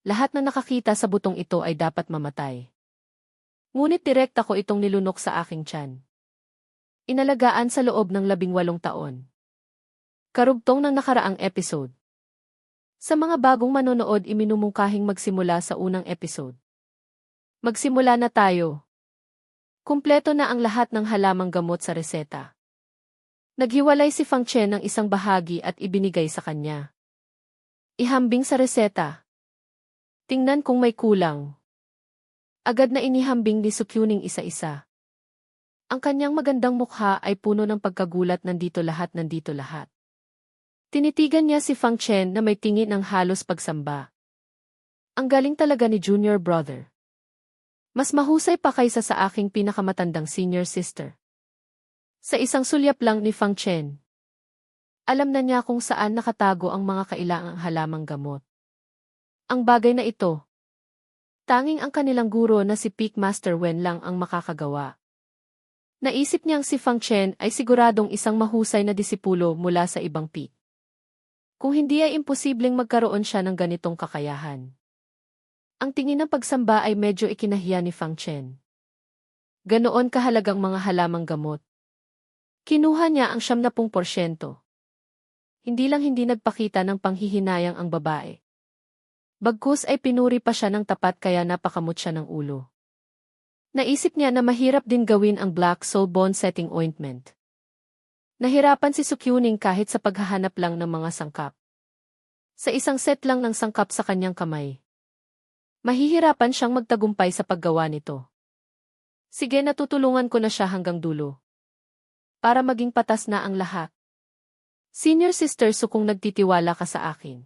Lahat na nakakita sa butong ito ay dapat mamatay. Ngunit direkta ko itong nilunok sa aking tiyan. Inalagaan sa loob ng 18 taon. Karugtong ng nakaraang episode. Sa mga bagong manonood iminumungkahing magsimula sa unang episode. Magsimula na tayo. Kumpleto na ang lahat ng halamang gamot sa reseta. Naghiwalay si Fang Chen ng isang bahagi at ibinigay sa kanya. Ihambing sa reseta. Tingnan kung may kulang. Agad na inihambing ni Sukyuning isa-isa. Ang kanyang magandang mukha ay puno ng pagkagulat, nandito lahat. Tinitigan niya si Fang Chen na may tingin ng halos pagsamba. Ang galing talaga ni Junior Brother. Mas mahusay pa kaysa sa aking pinakamatandang senior sister. Sa isang sulyap lang ni Fang Chen. Alam na niya kung saan nakatago ang mga kailangang halamang gamot. Ang bagay na ito. Tanging ang kanilang guro na si Peak Master Wen lang ang makakagawa. Naisip niyang si Fang Chen ay siguradong isang mahusay na disipulo mula sa ibang peak. Kung hindi ay imposibleng magkaroon siya ng ganitong kakayahan. Ang tingin ng pagsamba ay medyo ikinahiya ni Fang Chen. Ganoon kahalagang mga halamang gamot. Kinuha niya ang 70%. Hindi nagpakita ng panghihinayang ang babae. Bagkus ay pinuri pa siya ng tapat kaya napakamot siya ng ulo. Naisip niya na mahirap din gawin ang Black Soul Bone Setting Ointment. Nahirapan si Sukyuning kahit sa paghahanap lang ng mga sangkap. Sa isang set lang ng sangkap sa kanyang kamay. Mahihirapan siyang magtagumpay sa paggawa nito. Sige, natutulungan ko na siya hanggang dulo. Para maging patas na ang lahat. Senior sister, so kung nagtitiwala ka sa akin.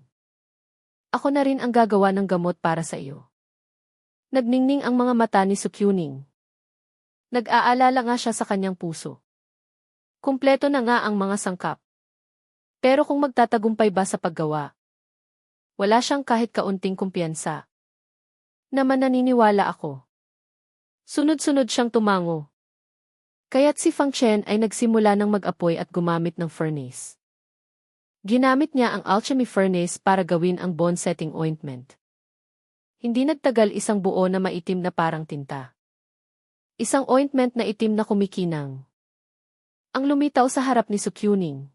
Ako na rin ang gagawa ng gamot para sa iyo. Nagningning ang mga mata ni Sukyuning. Nag-aalala nga siya sa kanyang puso. Kumpleto na nga ang mga sangkap. Pero kung magtatagumpay ba sa paggawa? Wala siyang kahit kaunting kumpiyansa. Naman naniniwala ako. Sunod-sunod siyang tumango. Kaya't si Fang Chen ay nagsimula ng mag-apoy at gumamit ng furnace. Ginamit niya ang alchemy furnace para gawin ang bone setting ointment. Hindi nagtagal, isang buo na maitim na parang tinta. Isang ointment na itim na kumikinang. Ang lumitaw sa harap ni Sukyuning.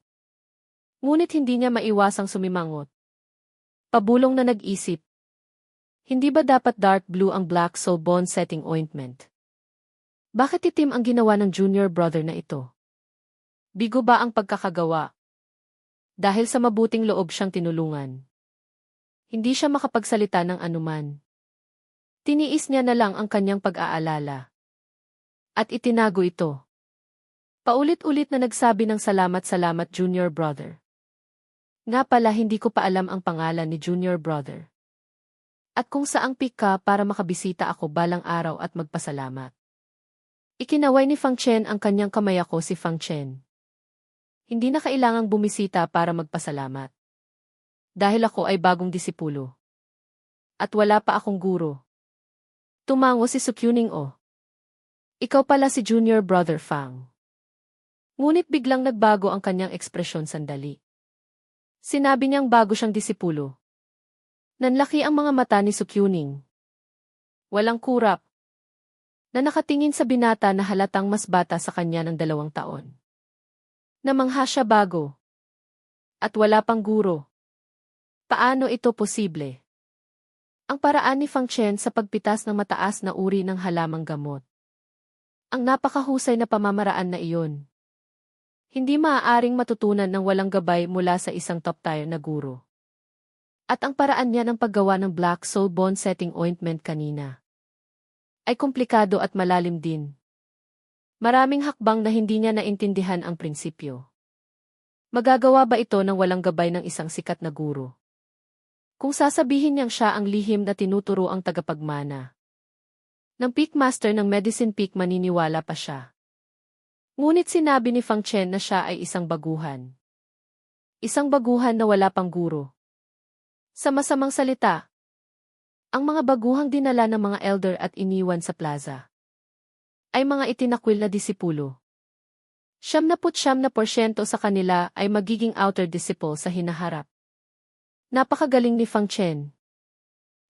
Ngunit hindi niya maiwasang sumimangot. Pabulong na nag-isip. Hindi ba dapat dark blue ang Black Soul Bone Setting Ointment? Bakit itim ang ginawa ng Junior Brother na ito? Bigo ba ang pagkakagawa? Dahil sa mabuting loob siyang tinulungan. Hindi siya makapagsalita ng anuman. Tiniis niya na lang ang kanyang pag-aalala. At itinago ito. Paulit-ulit na nagsabi ng salamat Junior Brother. Nga pala, hindi ko pa alam ang pangalan ni Junior Brother. At kung saang peak ka para makabisita ako balang araw at magpasalamat. Ikinaway ni Fang Chen ang kanyang kamay. Ako si Fang Chen. Hindi na kailangang bumisita para magpasalamat. Dahil ako ay bagong disipulo. At wala pa akong guro. Tumango si Sukyuning. Ikaw pala si Junior Brother Fang. Ngunit biglang nagbago ang kanyang ekspresyon sandali. Sinabi niyang bago siyang disipulo. Nanlaki ang mga mata ni Sukyuning. Walang kurap. Na nakatingin sa binata na halatang mas bata sa kanya ng 2 taon. Namangha siya, bago. At wala pang guro. Paano ito posible? Ang paraan ni Fang Chen sa pagpitas ng mataas na uri ng halamang gamot. Ang napakahusay na pamamaraan na iyon. Hindi maaaring matutunan ng walang gabay mula sa isang top-tier na guro. At ang paraan niya ng paggawa ng Black Soul Bone Setting Ointment kanina ay komplikado at malalim din. Maraming hakbang na hindi niya naintindihan ang prinsipyo. Magagawa ba ito ng walang gabay ng isang sikat na guro? Kung sasabihin niyang siya ang lihim na tinuturo ang tagapagmana ng Peak Master ng Medicine Peak, maniniwala pa siya. Ngunit sinabi ni Fang Chen na siya ay isang baguhan. Isang baguhan na wala pang guro. Sa masamang salita, ang mga baguhang dinala ng mga elder at iniwan sa plaza ay mga itinakwil na disipulo. 79% sa kanila ay magiging outer disciple sa hinaharap. Napakagaling ni Fang Chen.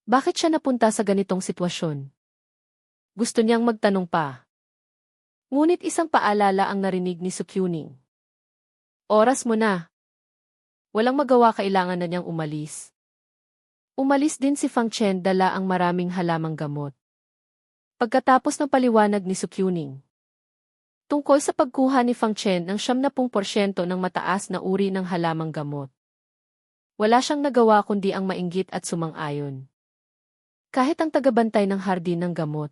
Bakit siya napunta sa ganitong sitwasyon? Gusto niyang magtanong pa. Ngunit isang paalala ang narinig ni Sukyuning. Oras mo na. Walang magawa, kailangan na niyang umalis. Umalis din si Fang Chen, dala ang maraming halamang gamot. Pagkatapos ng paliwanag ni Sukyuning tungkol sa pagkuha ni Fang Chen ng 70% ng mataas na uri ng halamang gamot, wala siyang nagawa kundi ang mainggit at sumang-ayon. Kahit ang tagabantay ng hardin ng gamot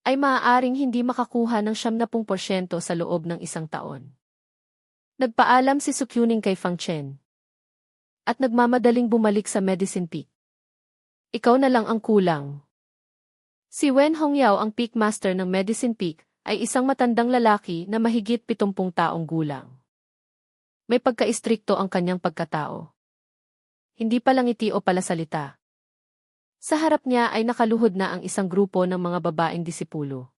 ay maaaring hindi makakuha ng 70% sa loob ng isang taon. Nagpaalam si Sukyuning kay Fang Chen at nagmamadaling bumalik sa Medicine Peak. Ikaw na lang ang kulang. Si Wen Hongyao, ang Peak Master ng Medicine Peak, ay isang matandang lalaki na mahigit 70 taong gulang. May pagka-istrikto ang kanyang pagkatao. Hindi pala ngiti o palasalita. Sa harap niya ay nakaluhod na ang isang grupo ng mga babaeng disipulo.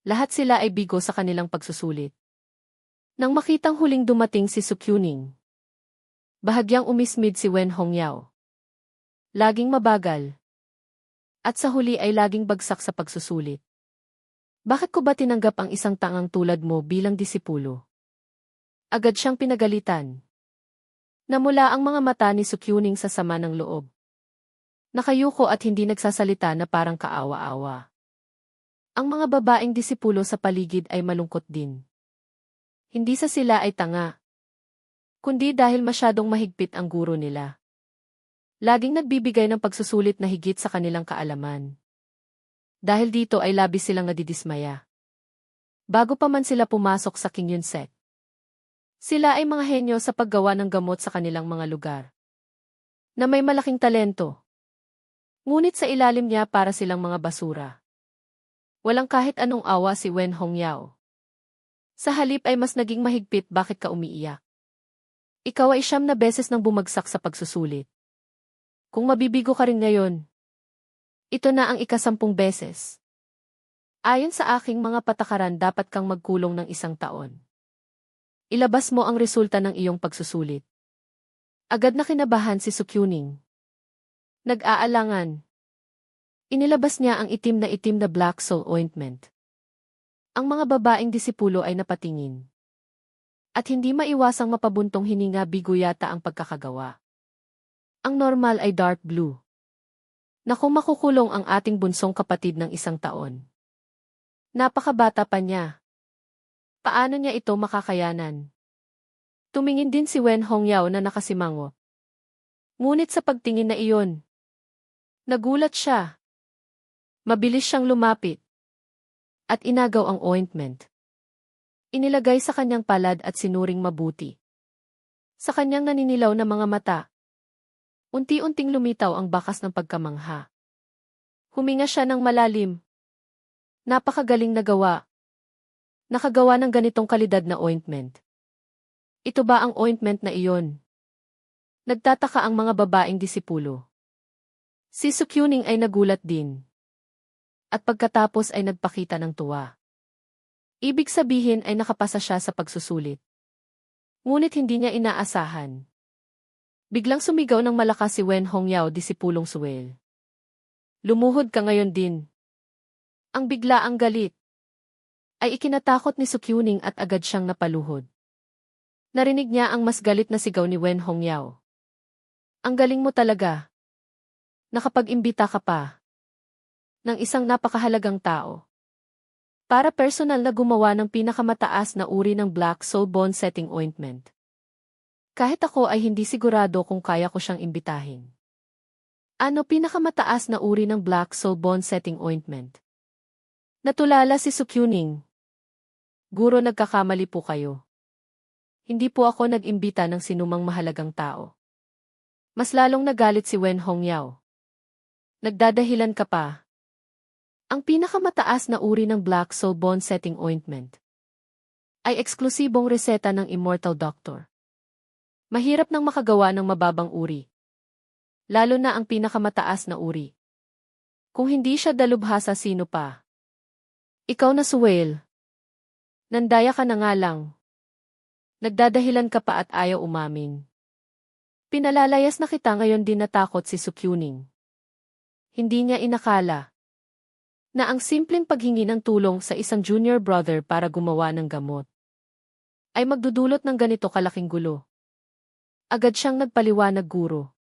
Lahat sila ay bigo sa kanilang pagsusulit. Nang makitang huling dumating si Sukyuning, bahagyang umismid si Wen Hongyao. Laging mabagal. At sa huli ay laging bagsak sa pagsusulit. Bakit ko ba tinanggap ang isang tangang tulad mo bilang disipulo? Agad siyang pinagalitan. Namula ang mga mata ni Sukyuning sa sama ng loob. Nakayuko at hindi nagsasalita na parang kaawa-awa. Ang mga babaeng disipulo sa paligid ay malungkot din. Hindi sa sila ay tanga, kundi dahil masyadong mahigpit ang guro nila. Laging nagbibigay ng pagsusulit na higit sa kanilang kaalaman. Dahil dito ay labis silang nadidismaya. Bago pa man sila pumasok sa King Yun Sect, sila ay mga henyo sa paggawa ng gamot sa kanilang mga lugar, na may malaking talento. Ngunit sa ilalim niya para silang mga basura. Walang kahit anong awa si Wen Hongyao. Sa halip ay mas naging mahigpit. Bakit ka umiiyak? Ikaw ay 9 beses nang bumagsak sa pagsusulit. Kung mabibigo ka rin ngayon, ito na ang ika-10 beses. Ayon sa aking mga patakaran, dapat kang magkulong ng 1 taon. Ilabas mo ang resulta ng iyong pagsusulit. Agad na kinabahan si Sukyuning. Nag-aalangan. Inilabas niya ang itim na Black Soul Ointment. Ang mga babaeng disipulo ay napatingin. At hindi maiwasang mapabuntong hininga, bigo yata ang pagkakagawa. Ang normal ay dark blue. Naku, makukulong ang ating bunsong kapatid ng 1 taon. Napakabata pa niya. Paano niya ito makakayanan? Tumingin din si Wen Hongyao na nakasimango. Ngunit sa pagtingin na iyon, nagulat siya. Mabilis siyang lumapit at inagaw ang ointment. Inilagay sa kanyang palad at sinuring mabuti. Sa kanyang naninilaw na mga mata, unti-unting lumitaw ang bakas ng pagkamangha. Huminga siya ng malalim. Napakagaling na gawa. Nakagawa ng ganitong kalidad na ointment. Ito ba ang ointment na iyon? Nagtataka ang mga babaeng disipulo. Si Sukyuning ay nagulat din. At pagkatapos ay nagpakita ng tuwa. Ibig sabihin ay nakapasa siya sa pagsusulit. Ngunit hindi niya inaasahan. Biglang sumigaw ng malakas si Wen Hongyao, disipulong Suel. Lumuhod ka ngayon din. Ang biglaang galit ay ikinatakot ni Sukyuning at agad siyang napaluhod. Narinig niya ang mas galit na sigaw ni Wen Hongyao. Ang galing mo talaga. Nakapag-imbita ka pa ng isang napakahalagang tao para personal na gumawa ng pinakamataas na uri ng Black Soul Bone Setting Ointment. Kahit ako ay hindi sigurado kung kaya ko siyang imbitahin. Ano pinakamataas na uri ng Black Soul Bone Setting Ointment? Natulala si Sukyuning. Guro, nagkakamali po kayo. Hindi po ako nag-imbita ng sinumang mahalagang tao. Mas lalong nagalit si Wen Hongyao. Nagdadahilan ka pa. Ang pinakamataas na uri ng Black Soul Bone Setting Ointment ay eksklusibong reseta ng Immortal Doctor. Mahirap nang makagawa ng mababang uri. Lalo na ang pinakamataas na uri. Kung hindi siya dalubhasa, sino pa? Ikaw na, Suel. Nandaya ka na nga lang. Nagdadahilan ka pa at ayaw umamin. Pinalalayas na kita, ngayon din natakot si Sukyuning. Hindi niya inakala na ang simpleng paghingi ng tulong sa isang junior brother para gumawa ng gamot ay magdudulot ng ganito kalaking gulo. Agad siyang nagpaliwanag, guro.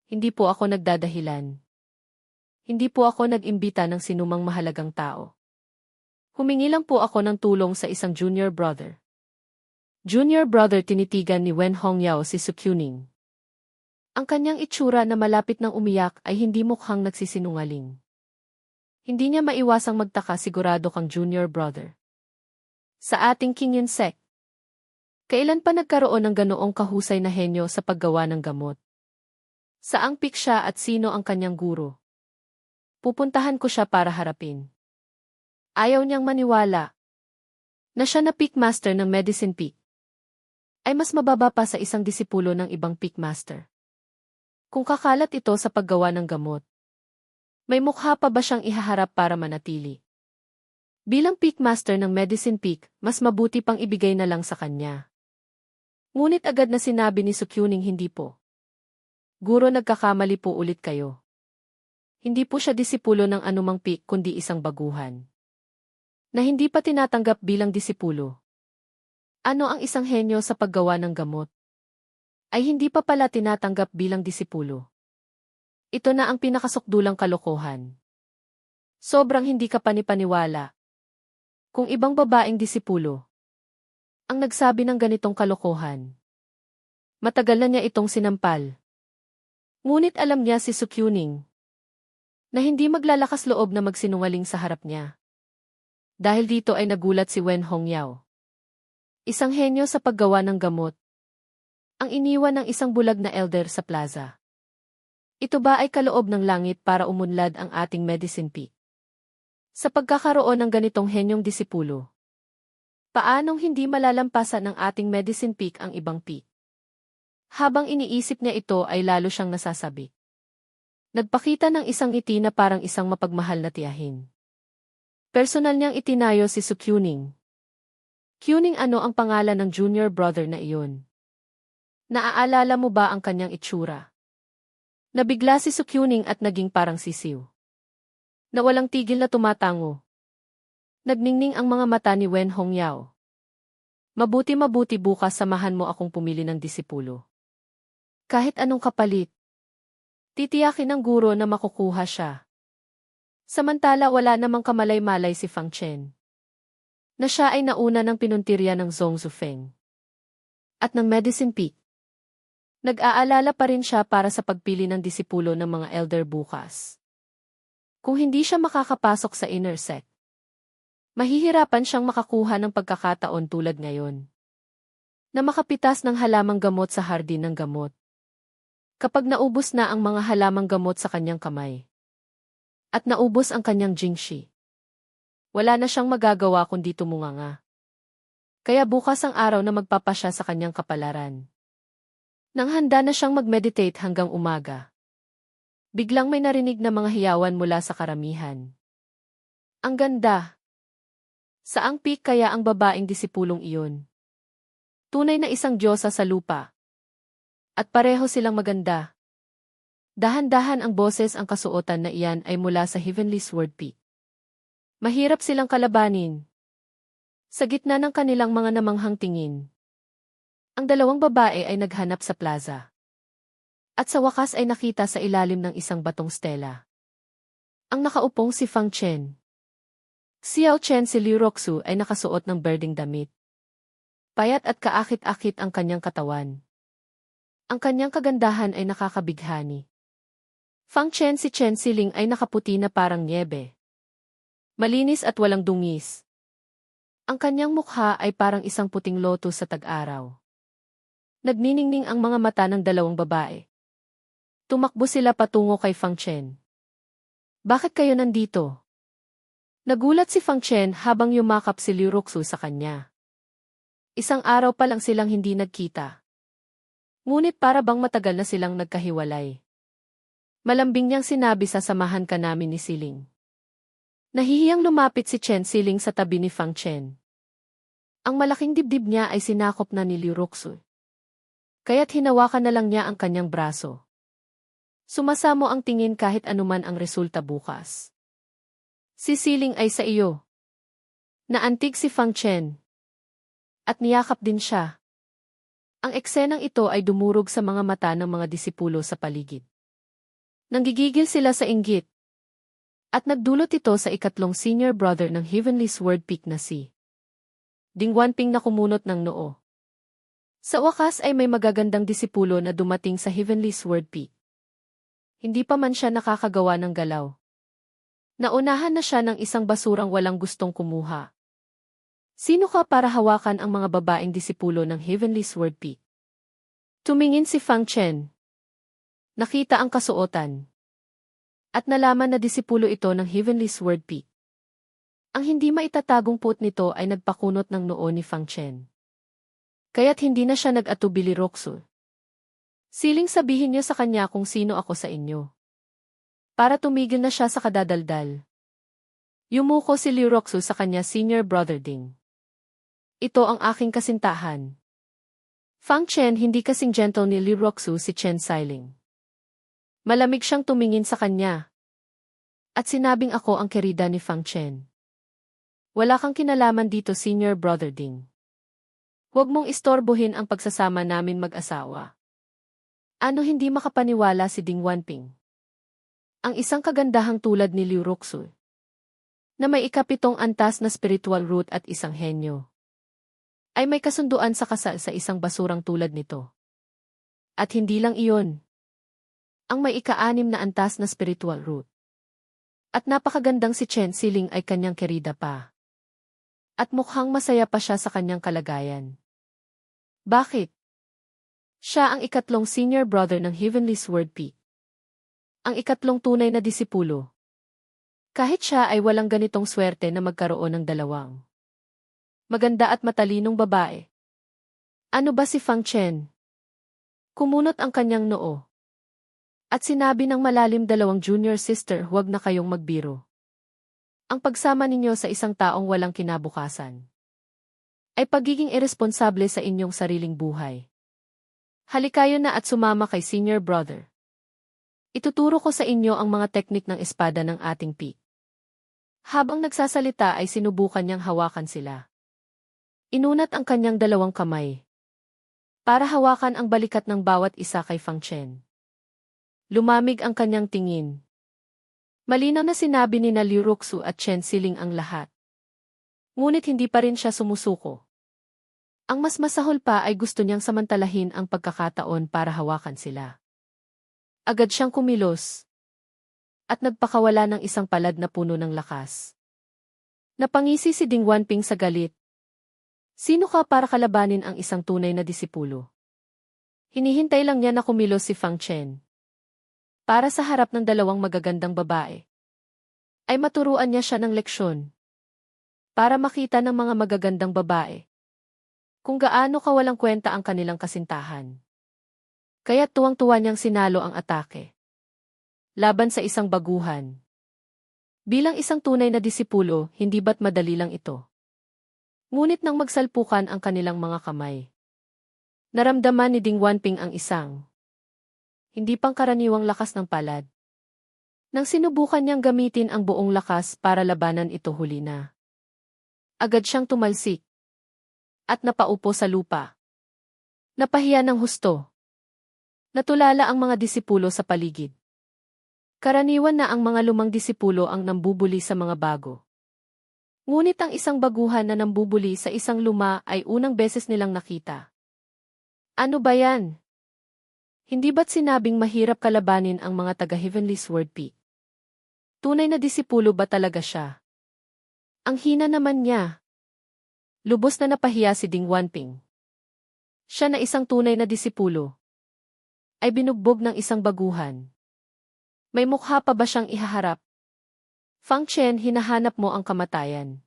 Hindi po ako nagdadahilan. Hindi po ako nag-imbita ng sinumang mahalagang tao. Humingi lang po ako ng tulong sa isang junior brother. Junior brother, tinitigan ni Wen Hongyao si Sukyuning. Ang kanyang itsura na malapit ng umiyak ay hindi mukhang nagsisinungaling. Hindi niya maiwasang magtaka, sigurado kang junior brother. Sa ating King Insect, kailan pa nagkaroon ng ganoong kahusay na henyo sa paggawa ng gamot? Saang pik siya at sino ang kanyang guro? Pupuntahan ko siya para harapin. Ayaw niyang maniwala na siya na peak master ng medicine peak ay mas mababa pa sa isang disipulo ng ibang peak master. Kung kakalat ito sa paggawa ng gamot, may mukha pa ba siyang ihaharap para manatili? Bilang peak master ng medicine peak, mas mabuti pang ibigay na lang sa kanya. Ngunit agad na sinabi ni Sukyuning, hindi po. Guro, nagkakamali po ulit kayo. Hindi po siya disipulo ng anumang peak kundi isang baguhan na hindi pa tinatanggap bilang disipulo. Ano ang isang henyo sa paggawa ng gamot ay hindi pa pala tinatanggap bilang disipulo. Ito na ang pinakasukdulang kalokohan. Sobrang hindi ka panipaniwala. Kung ibang babaeng disipulo ang nagsabi ng ganitong kalokohan, matagal na niya itong sinampal. Ngunit alam niya si Sukyuning na hindi maglalakas loob na magsinungaling sa harap niya. Dahil dito ay nagulat si Wen Hongyao. Isang henyo sa paggawa ng gamot ang iniwan ng isang bulag na elder sa plaza. Ito ba ay kaloob ng langit para umunlad ang ating medicine peak? Sa pagkakaroon ng ganitong henyong disipulo, paanong hindi malalampasan ng ating medicine peak ang ibang peak? Habang iniisip niya ito ay lalo siyang nasasabi. Nagpakita ng isang ngiti na parang isang mapagmahal na tiyahin. Personal niyang itinayo si Sukyuning. Kyuning, ano ang pangalan ng junior brother na iyon? Naaalala mo ba ang kanyang itsura? Nabigla si Sukyuning at naging parang sisiw na walang tigil na tumatango. Nagningning ang mga mata ni Wen Hongyao. Mabuti bukas samahan mo akong pumili ng disipulo. Kahit anong kapalit, titiyakin ng guro na makukuha siya. Samantala wala namang kamalay-malay si Fang Chen, na siya ay nauna ng pinuntirya ng Zhong Zufeng at ng Medicine Peak. Nag-aalala pa rin siya para sa pagpili ng disipulo ng mga elder bukas. Kung hindi siya makakapasok sa inner sect, mahihirapan siyang makakuha ng pagkakataon tulad ngayon na makapitas ng halamang gamot sa hardin ng gamot. Kapag naubos na ang mga halamang gamot sa kanyang kamay at naubos ang kanyang jingshi, wala na siyang magagawa kundi tumunganga. Kaya bukas ang araw na magpapasya sa kanyang kapalaran. Nang handa na siyang mag-meditate hanggang umaga, biglang may narinig na mga hiyawan mula sa karamihan. Ang ganda! Saang peak kaya ang babaeng disipulong iyon? Tunay na isang diyosa sa lupa. At pareho silang maganda. Dahan-dahan ang boses, ang kasuotan na iyan ay mula sa Heavenly Sword Peak. Mahirap silang kalabanin. Sa gitna ng kanilang mga namanghang tingin, ang dalawang babae ay naghanap sa plaza. At sa wakas ay nakita sa ilalim ng isang batong stela ang nakaupong si Fang Chen. Xiao Chen, si Liu Roxu ay nakasuot ng berdeng damit. Payat at kaakit-akit ang kanyang katawan. Ang kanyang kagandahan ay nakakabighani. Fang Chen, si Chen Siling ay nakaputi na parang niebe. Malinis at walang dungis. Ang kanyang mukha ay parang isang puting lotus sa tag-araw. Nagniningning ang mga mata ng dalawang babae. Tumakbo sila patungo kay Fang Chen. Bakit kayo nandito? Nagulat si Fang Chen habang yumakap si Liu Roxu sa kanya. Isang araw pa lang silang hindi nagkita. Ngunit para bang matagal na silang nagkahiwalay. Malambing niyang sinabi, sasamahan ka namin ni Siling. Nahihiyang lumapit si Chen Siling sa tabi ni Fang Chen. Ang malaking dibdib niya ay sinakop na ni Liu Roxu. Kaya't hinawakan na lang niya ang kanyang braso. Sumasamo ang tingin kahit anuman ang resulta bukas. Si Siling ay sa iyo. Naantig si Fang Chen. At niyakap din siya. Ang eksenang ito ay dumurog sa mga mata ng mga disipulo sa paligid. Nanggigigil sila sa inggit. At nagdulot ito sa ikatlong senior brother ng Heavenly Sword Peak na si Ding Wanping na kumunot ng noo. Sa wakas ay may magagandang disipulo na dumating sa Heavenly Sword Peak. Hindi pa man siya nakakagawa ng galaw. Naunahan na siya ng isang basurang walang gustong kumuha. Sino ka para hawakan ang mga babaeng disipulo ng Heavenly Sword Peak? Tumingin si Fang Chen. Nakita ang kasuotan. At nalaman na disipulo ito ng Heavenly Sword Peak. Ang hindi maitatagong puot nito ay nagpakunot ng noo ni Fang Chen. Kaya't hindi na siya nag-atubili Roxu. Siling sabihin niyo sa kanya kung sino ako sa inyo. Para tumigil na siya sa kadadaldal. Yumuko si Liu Roxu sa kanya senior brother Ding. Ito ang aking kasintahan. Fang Chen hindi kasing gentle ni Liu Roxu si Chen Siling. Malamig siyang tumingin sa kanya. At sinabing ako ang kerida ni Fang Chen. Wala kang kinalaman dito senior brother Ding. Huwag mong istorbohin ang pagsasama namin mag-asawa. Ano hindi makapaniwala si Ding Wanping? Ang isang kagandahang tulad ni Liu Roxu. Na may ikapitong antas na spiritual root at isang henyo. Ay may kasunduan sa kasal sa isang basurang tulad nito. At hindi lang iyon. Ang may ika-6 na antas na spiritual root. At napakagandang si Chen Siling ay kanyang kerida pa. At mukhang masaya pa siya sa kanyang kalagayan. Bakit? Siya ang ikatlong senior brother ng Heavenly Sword Peak. Ang ikatlong tunay na disipulo. Kahit siya ay walang ganitong swerte na magkaroon ng dalawang maganda at matalinong babae. Ano ba si Fang Chen? Kumunot ang kanyang noo. At sinabi ng malalim dalawang junior sister, huwag na kayong magbiro. Ang pagsama ninyo sa isang taong walang kinabukasan ay pagiging irresponsable sa inyong sariling buhay. Halikayo na at sumama kay senior brother. Ituturo ko sa inyo ang mga teknik ng espada ng ating peak. Habang nagsasalita ay sinubukan niyang hawakan sila. Inunat ang kanyang dalawang kamay para hawakan ang balikat ng bawat isa kay Fang Chen. Lumamig ang kanyang tingin. Malinaw na sinabi ni Liu Roxu at Chen Siling ang lahat. Ngunit hindi pa rin siya sumusuko. Ang mas masahol pa ay gusto niyang samantalahin ang pagkakataon para hawakan sila. Agad siyang kumilos. At nagpakawala ng isang palad na puno ng lakas. Napangisi si Ding Wanping sa galit. Sino ka para kalabanin ang isang tunay na disipulo? Hinihintay lang niya na kumilos si Fang Chen. Para sa harap ng dalawang magagandang babae. Ay maturuan niya siya ng leksyon. Para makita ng mga magagandang babae. Kung gaano kawalang kwenta ang kanilang kasintahan. Kaya tuwang-tuwa niyang sinalo ang atake. Laban sa isang baguhan. Bilang isang tunay na disipulo, hindi ba't madali lang ito? Ngunit nang magsalpukan ang kanilang mga kamay. Naramdaman ni Ding Wanping ang isang hindi pangkaraniwang lakas ng palad. Nang sinubukan niyang gamitin ang buong lakas para labanan ito, huli na. Agad siyang tumalsik. At napaupo sa lupa. Napahiya ng husto. Natulala ang mga disipulo sa paligid. Karaniwan na ang mga lumang disipulo ang nambubuli sa mga bago. Ngunit ang isang baguhan na nambubuli sa isang luma ay unang beses nilang nakita. Ano ba yan? Hindi ba't sinabing mahirap kalabanin ang mga taga-Heavenly Sword Peak? Tunay na disipulo ba talaga siya? Ang hina naman niya. Lubos na napahiya si Ding Wanping. Siya na isang tunay na disipulo ay binugbog ng isang baguhan. May mukha pa ba siyang ihaharap? Fang Chen, hinahanap mo ang kamatayan.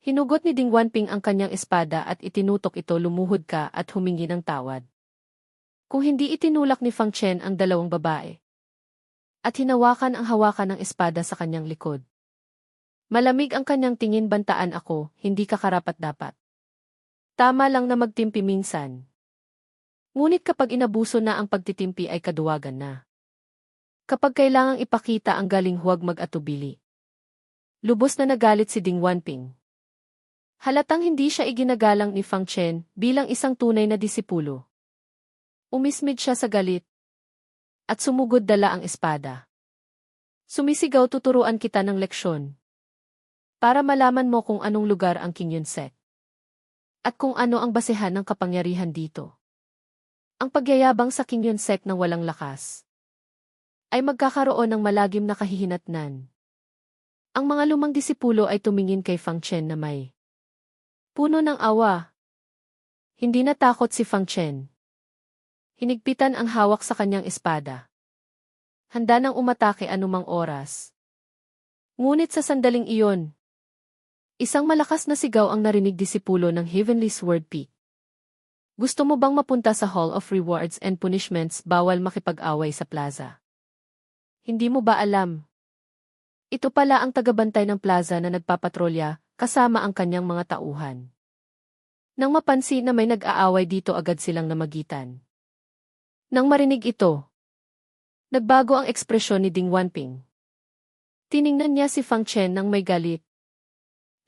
Hinugot ni Ding Wanping ang kanyang espada at itinutok ito, lumuhod ka at humingi ng tawad. Kung hindi itinulak ni Fang Chen ang dalawang babae. At hinawakan ang hawakan ng espada sa kanyang likod. Malamig ang kanyang tingin, bantaan ako, hindi ka karapat-dapat. Tama lang na magtimpi minsan. Ngunit kapag inabuso na ang pagtitimpi ay kaduwagan na. Kapag kailangang ipakita ang galing, huwag mag-atubili. Lubos na nagalit si Ding Wanping. Halatang hindi siya iginagalang ni Fang Chen bilang isang tunay na disipulo. Umismid siya sa galit at sumugod dala ang espada. Sumisigaw, tuturuan kita ng leksyon. Para malaman mo kung anong lugar ang King Yun Sek. At kung ano ang basehan ng kapangyarihan dito. Ang pagyayabang sa King Yun Sek ng walang lakas ay magkakaroon ng malagim na kahihinatnan. Ang mga lumang disipulo ay tumingin kay Fang Chen na may puno ng awa. Hindi natakot si Fang Chen. Hinigpitan ang hawak sa kanyang espada. Handa nang umatake anumang oras. Ngunit sa sandaling iyon, isang malakas na sigaw ang narinig disipulo ng Heavenly Sword Peak. Gusto mo bang mapunta sa Hall of Rewards and Punishments? Bawal makipag-away sa plaza. Hindi mo ba alam? Ito pala ang tagabantay ng plaza na nagpapatrolya kasama ang kanyang mga tauhan. Nang mapansin na may nag-aaway dito, agad silang namagitan. Nang marinig ito, nagbago ang ekspresyon ni Ding Wanping. Tiningnan niya si Fang Chen nang may galit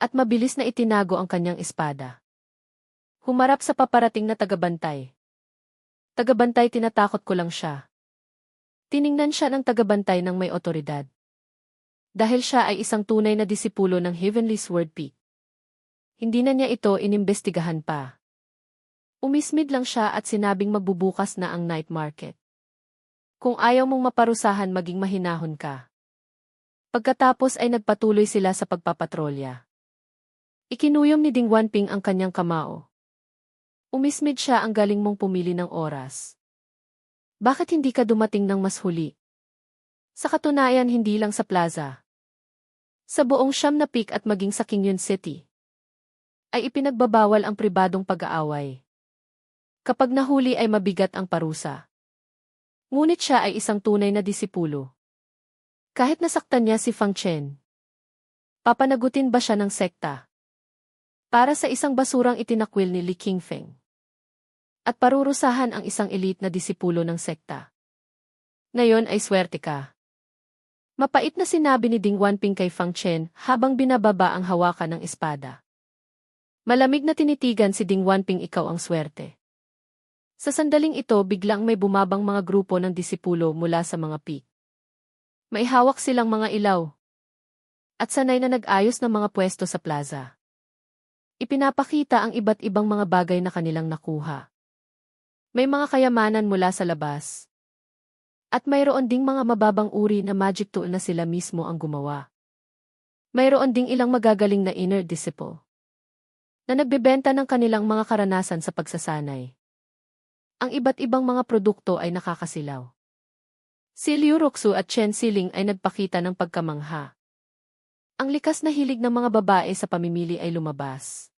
at mabilis na itinago ang kanyang espada. Humarap sa paparating na tagabantay. Tagabantay, tinatakot ko lang siya. Tiningnan siya ng tagabantay ng may otoridad. Dahil siya ay isang tunay na disipulo ng Heavenly Sword Peak. Hindi na niya ito inimbestigahan pa. Umismid lang siya at sinabing magbubukas na ang night market. Kung ayaw mong maparusahan, maging mahinahon ka. Pagkatapos ay nagpatuloy sila sa pagpapatrolya. Ikinuyom ni Ding Wanping ang kanyang kamao. Umismid siya, ang galing mong pumili ng oras. Bakit hindi ka dumating ng mas huli? Sa katunayan, hindi lang sa plaza. Sa buong Siyam na Peak at maging sa King Yun City, ay ipinagbabawal ang pribadong pag-aaway. Kapag nahuli ay mabigat ang parusa. Ngunit siya ay isang tunay na disipulo. Kahit nasaktan niya si Fang Chen, papanagutin ba siya ng sekta? Para sa isang basurang itinakwil ni Li Qingfeng. At parurusahan ang isang elite na disipulo ng sekta. Ngayon ay swerte ka. Mapait na sinabi ni Ding Wanping kay Fang Chen habang binababa ang hawakan ng espada. Malamig na tinitigan si Ding Wanping, ikaw ang swerte. Sa sandaling ito, biglang may bumabang mga grupo ng disipulo mula sa mga peak. May hawak silang mga ilaw. At sanay na nag-ayos ng mga pwesto sa plaza. Ipinapakita ang iba't ibang mga bagay na kanilang nakuha. May mga kayamanan mula sa labas. At mayroon ding mga mababang uri na magic tool na sila mismo ang gumawa. Mayroon ding ilang magagaling na inner disciple na nagbebenta ng kanilang mga karanasan sa pagsasanay. Ang iba't ibang mga produkto ay nakakasilaw. Si Liu Ruxu at Chen Siling ay nagpakita ng pagkamangha. Ang likas na hilig ng mga babae sa pamimili ay lumabas.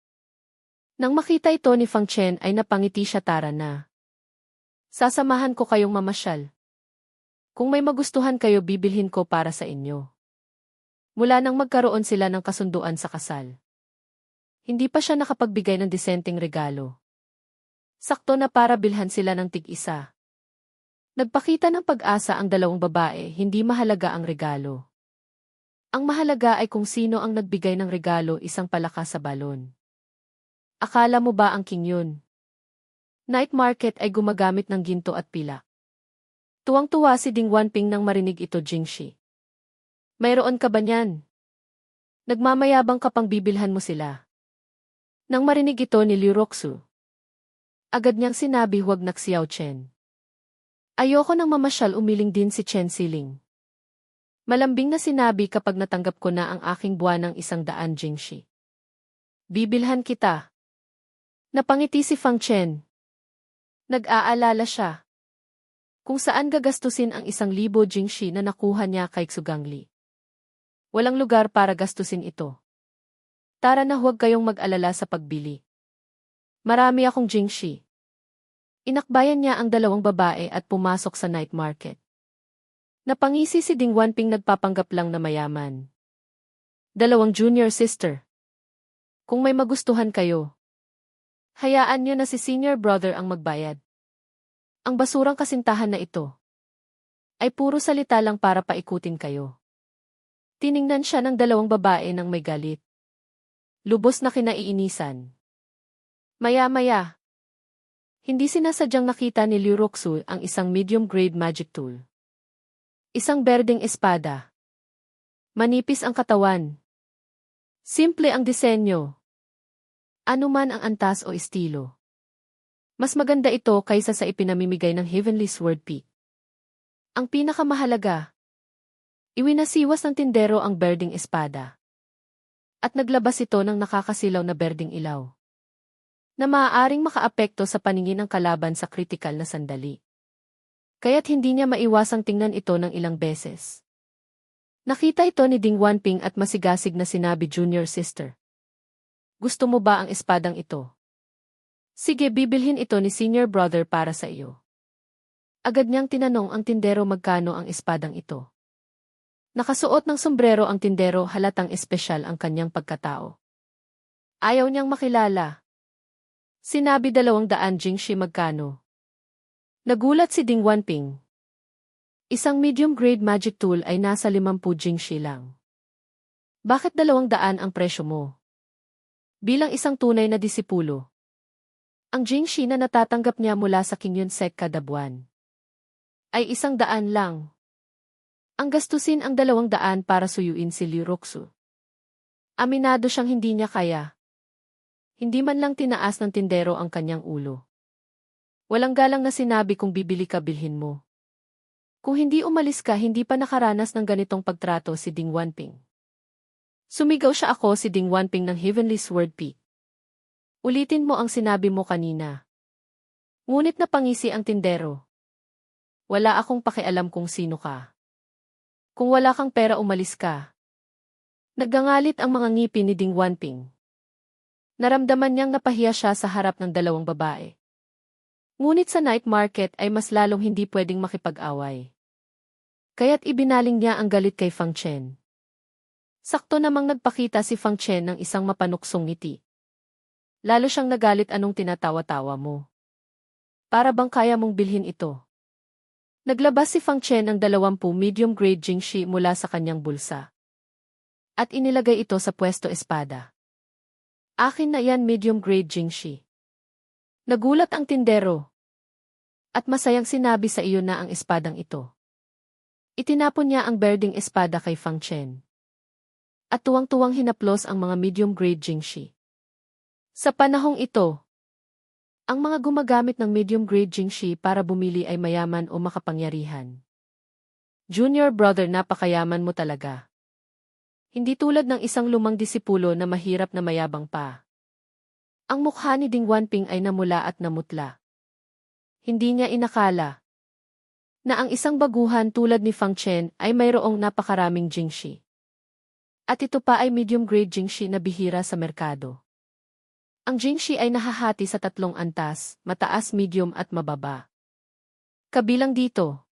Nang makita ito ni Fang Chen ay napangiti siya, tara na. Sasamahan ko kayong mamasyal. Kung may magustuhan kayo, bibilhin ko para sa inyo. Mula nang magkaroon sila ng kasunduan sa kasal. Hindi pa siya nakapagbigay ng disenteng regalo. Sakto na para bilhan sila ng tig-isa. Nagpakita ng pag-asa ang dalawang babae, hindi mahalaga ang regalo. Ang mahalaga ay kung sino ang nagbigay ng regalo, isang palaka sa balon. Akala mo ba ang King Yun? Night market ay gumagamit ng ginto at pilak. Tuwang-tuwa si Ding Wanping nang marinig ito, Jingshi. Mayroon ka ba niyan? Nagmamayabang ka pang bibilhan mo sila. Nang marinig ito ni Liu Ruxu, agad niyang sinabi, huwag na Xiao Chen. Ayoko nang mamasyal, umiling din si Chen Siling. Malambing na sinabi, kapag natanggap ko na ang aking buwan ng 100 Jingshi. Bibilhan kita. Napangiti si Fang Chen. Nag-aalala siya kung saan gagastusin ang 1,000 Jingshi na nakuha niya kay Xugangli. Walang lugar para gastusin ito. Tara na, huwag kayong mag-alala sa pagbili. Marami akong Jingshi. Inakbayan niya ang dalawang babae at pumasok sa night market. Napangisi si Ding Wanping, nagpapanggap lang na mayaman. 2 junior sister. Kung may magustuhan kayo, hayaan niyo na si senior brother ang magbayad. Ang basurang kasintahan na ito. ay puro salita lang para paikutin kayo. Tiningnan siya ng dalawang babae nang may galit. Lubos na kinaiinisan. Maya-maya, hindi sinasadyang nakita ni Liu Roxu ang isang medium-grade magic tool. Isang berdeng espada. Manipis ang katawan. Simple ang disenyo. Ano man ang antas o estilo. Mas maganda ito kaysa sa ipinamimigay ng Heavenly Sword Peak. Ang pinakamahalaga, iwinasiwas ng tindero ang berdeng espada. At naglabas ito ng nakakasilaw na berdeng ilaw, na maaaring makaapekto sa paningin ng kalaban sa kritikal na sandali. Kaya't hindi niya maiwasang tingnan ito ng ilang beses. Nakita ito ni Ding Wanping at masigasig na sinabi, "Junior sister, gusto mo ba ang espadang ito? Sige, bibilhin ito ni senior brother para sa iyo." Agad niyang tinanong ang tindero magkano ang espadang ito. Nakasuot ng sombrero ang tindero, halatang espesyal ang kanyang pagkatao. Ayaw niyang makilala. Sinabi 200 jingshi. Magkano? Nagulat si Ding Wanping. Isang medium-grade magic tool ay nasa 50 jingshi lang. Bakit 200 ang presyo mo? Bilang isang tunay na disipulo, ang jingshi na natatanggap niya mula sa King Yunsek kada buwan ay 100 lang. Ang gastusin ang 200 para suyuin si Liu Roxu. Aminado siyang hindi niya kaya. Hindi man lang tinaas ng tindero ang kanyang ulo. Walang galang na sinabi, "Kung bibili ka, bilhin mo. Kung hindi umalis ka." Hindi pa nakaranas ng ganitong pagtrato si Ding Wanping. Sumigaw siya, "Ako si Ding Wanping ng Heavenly Sword Peak. Ulitin mo ang sinabi mo kanina." Ngunit napangisi ang tindero. "Wala akong pakialam kung sino ka. Kung wala kang pera, umalis ka." Naggangalit ang mga ngipin ni Ding Wanping. Naramdaman niyang napahiya siya sa harap ng dalawang babae. Ngunit sa night market ay mas lalong hindi pwedeng makipag-away. Kaya't ibinaling niya ang galit kay Fang Chen. Sakto namang nagpakita si Fang Chen ng isang mapanuksong ngiti. Lalo siyang nagalit, "Anong tinatawa-tawa mo? Para bang kaya mong bilhin ito?" Naglabas si Fang Chen ng 20 medium-grade jingshi mula sa kanyang bulsa. At inilagay ito sa pwesto espada. "Akin na yan, medium-grade jingshi." Nagulat ang tindero. At masayang sinabi, "Sa iyo na ang espadang ito." Itinapon niya ang berdeng espada kay Fang Chen. At tuwang-tuwang hinaplos ang mga medium-grade jingshi. Sa panahong ito, ang mga gumagamit ng medium-grade jingshi para bumili ay mayaman o makapangyarihan. "Junior brother, napakayaman mo talaga. Hindi tulad ng isang lumang disipulo na mahirap na mayabang pa." Ang mukha ni Ding Wanping ay namula at namutla. Hindi niya inakala na ang isang baguhan tulad ni Fang Chen ay mayroong napakaraming jingshi. At ito pa ay medium-grade jingshi na bihira sa merkado. Ang jingshi ay nahahati sa 3 antas, mataas, medium at mababa. Kabilang dito,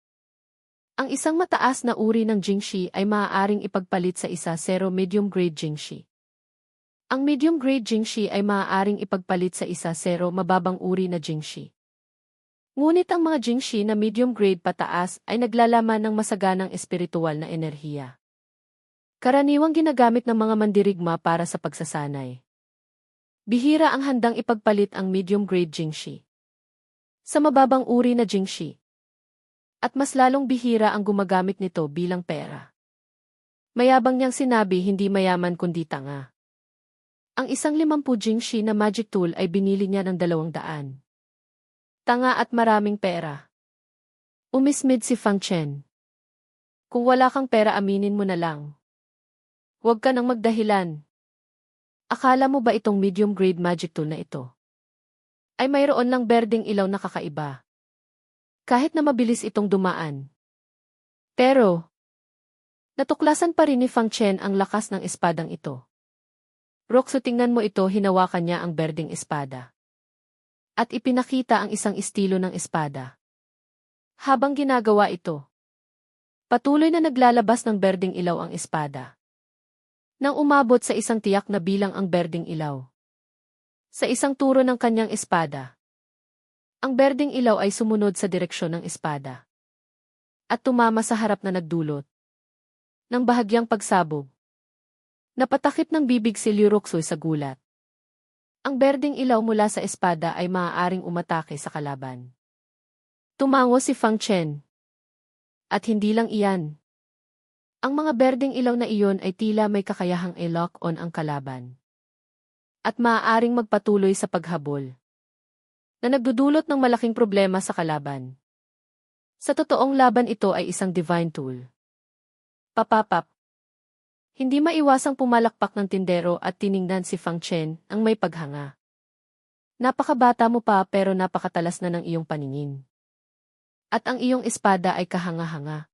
ang isang mataas na uri ng jingshi ay maaaring ipagpalit sa isa 0 medium-grade jingshi. Ang medium-grade jingshi ay maaaring ipagpalit sa isa 0 mababang uri na jingshi. Ngunit ang mga jingshi na medium-grade pataas ay naglalaman ng masaganang espiritual na enerhiya. Karaniwang ginagamit ng mga mandirigma para sa pagsasanay. Bihira ang handang ipagpalit ang medium-grade jingshi sa mababang uri na jingshi. At mas lalong bihira ang gumagamit nito bilang pera. Mayabang niyang sinabi, "Hindi mayaman kundi tanga." Ang isang 50 jingshi na magic tool ay binili niya ng 200. Tanga at maraming pera. Umismid si Fang Chen. "Kung wala kang pera, aminin mo na lang. Huwag ka nang magdahilan. Akala mo ba itong medium-grade magic tool na ito ay mayroon lang berdeng ilaw na kakaiba? Kahit na mabilis itong dumaan." Pero, natuklasan pa rin ni Fang Chen ang lakas ng espadang ito. "Roxu, tingnan mo ito." Hinawakan niya ang berdeng espada. At ipinakita ang isang estilo ng espada. Habang ginagawa ito, patuloy na naglalabas ng berdeng ilaw ang espada. Nang umabot sa isang tiyak na bilang ang berdeng ilaw sa isang turo ng kanyang espada, ang berdeng ilaw ay sumunod sa direksyon ng espada. at tumama sa harap na nagdulot ng bahagyang pagsabog. Napatakip ng bibig si Liu Ruxu sa gulat. Ang berdeng ilaw mula sa espada ay maaaring umatake sa kalaban. Tumango si Fang Chen. At hindi lang iyan. Ang mga berdeng ilaw na iyon ay tila may kakayahang i-lock on ang kalaban. At maaaring magpatuloy sa paghabol na nagdudulot ng malaking problema sa kalaban. Sa totoong laban ito ay isang divine tool. Papapap. Hindi maiwasang pumalakpak ng tindero at tiningnan si Fang Chen ang may paghanga. Napakabata mo pa pero napakatalas na ng iyong paningin. At ang iyong espada ay kahanga-hanga.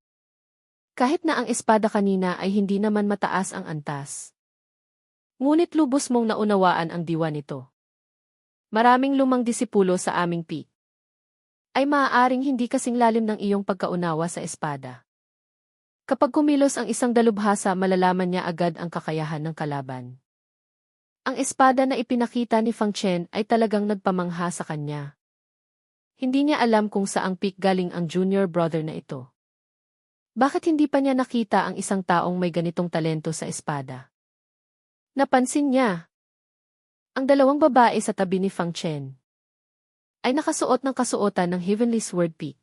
Kahit na ang espada kanina ay hindi naman mataas ang antas. Ngunit lubos mong naunawaan ang diwa nito. Maraming lumang disipulo sa aming peak ay maaaring hindi kasing lalim ng iyong pagkaunawa sa espada. Kapag kumilos ang isang dalubhasa, malalaman niya agad ang kakayahan ng kalaban. Ang espada na ipinakita ni Fang Chen ay talagang nagpamangha sa kanya. Hindi niya alam kung saang peak galing ang junior brother na ito. Bakit hindi pa niya nakita ang isang taong may ganitong talento sa espada? Napansin niya ang dalawang babae sa tabi ni Fang Chen ay nakasuot ng kasuotan ng Heavenly Sword Peak.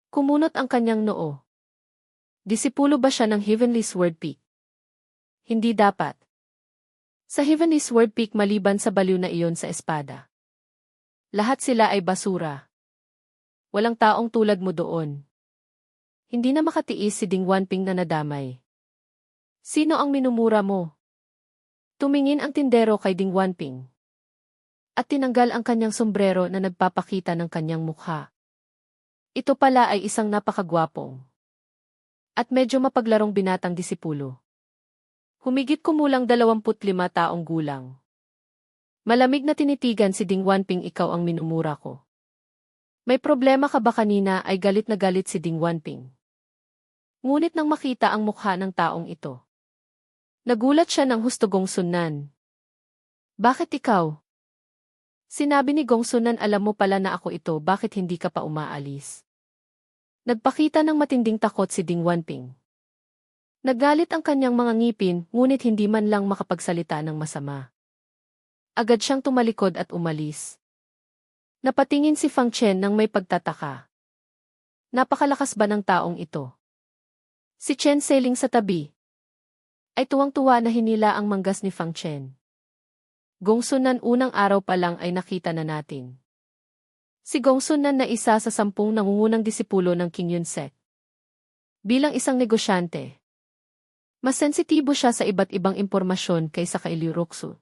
Kumunot ang kanyang noo. Disipulo ba siya ng Heavenly Sword Peak? Hindi dapat. Sa Heavenly Sword Peak maliban sa baliw na iyon sa espada, lahat sila ay basura. Walang taong tulad mo doon. Hindi na makatiis si Ding Wanping na nadamay. Sino ang minumura mo? Tumingin ang tindero kay Ding Wanping at tinanggal ang kanyang sombrero na nagpapakita ng kanyang mukha. Ito pala ay isang napakagwapong at medyo mapaglarong binatang disipulo. Humigit kumulang 25 taong gulang. Malamig na tinitigan si Ding Wanping, ikaw ang minumura ko. May problema ka ba? Kanina ay galit na galit si Ding Wanping. Ngunit nang makita ang mukha ng taong ito, nagulat siya ng husto. Gongsunan. Bakit ikaw? Sinabi ni Gongsunan, alam mo pala na ako ito, bakit hindi ka pa umaalis? Nagpakita ng matinding takot si Ding Wanping. Naggalit ang kanyang mga ngipin, ngunit hindi man lang makapagsalita ng masama. Agad siyang tumalikod at umalis. Napatingin si Fang Chen nang may pagtataka. Napakalakas ba ng taong ito? Si Chen Sailing sa tabi ay tuwang-tuwa na hinila ang manggas ni Fang Chen. Gongsunan, unang araw pa lang ay nakita na natin. Si Gongsunan na isa sa 10 nangungunang disipulo ng King Yun Sek. Bilang isang negosyante, mas sensitibo siya sa iba't ibang impormasyon kaysa kay Liu Ruxu.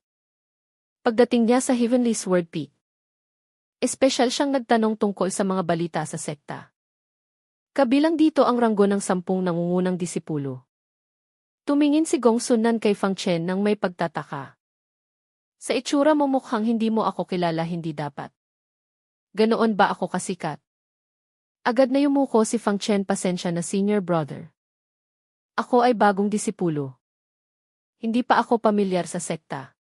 Pagdating niya sa Heavenly Sword Peak, espesyal siyang nagtanong tungkol sa mga balita sa sekta. Kabilang dito ang ranggo ng 10 nangungunang disipulo. Tumingin si Gongsunan kay Fang Chen nang may pagtataka. Sa itsura mo mukhang hindi mo ako kilala, hindi dapat. Ganoon ba ako kasikat? Agad na yumuko si Fang Chen, pasensya na senior brother. Ako ay bagong disipulo. Hindi pa ako pamilyar sa sekta.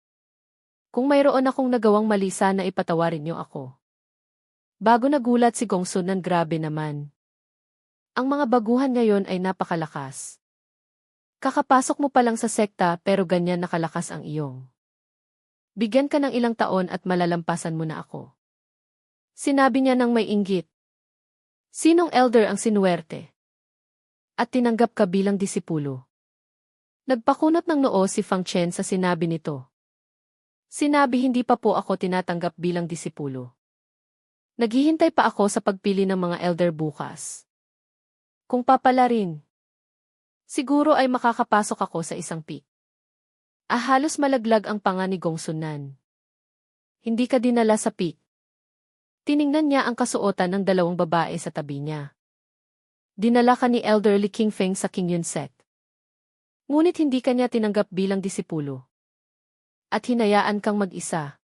Kung mayroon akong nagawang mali, sana ipatawarin niyo ako. Bago nagulat si Gongsunan, grabe naman. Ang mga baguhan ngayon ay napakalakas. Kakapasok mo pa lang sa sekta pero ganyan nakalakas ang iyong. Bigyan ka ng ilang taon at malalampasan mo na ako. Sinabi niya nang may inggit. Sinong elder ang sinuwerte? At tinanggap ka bilang disipulo. Nagpakunot ng noo si Fang Chen sa sinabi nito. Sinabi, hindi pa po ako tinatanggap bilang disipulo. Naghihintay pa ako sa pagpili ng mga elder bukas. Kung papalarin, siguro ay makakapasok ako sa isang peak. Halos malaglag ang panga ni Gongsunan. Hindi ka dinala sa peak. Tiningnan niya ang kasuotan ng 2 babae sa tabi niya. Dinala ka ni elderly King Feng sa King Yun Sek. Ngunit hindi ka niya tinanggap bilang disipulo. At hinayaan kang mag-isa.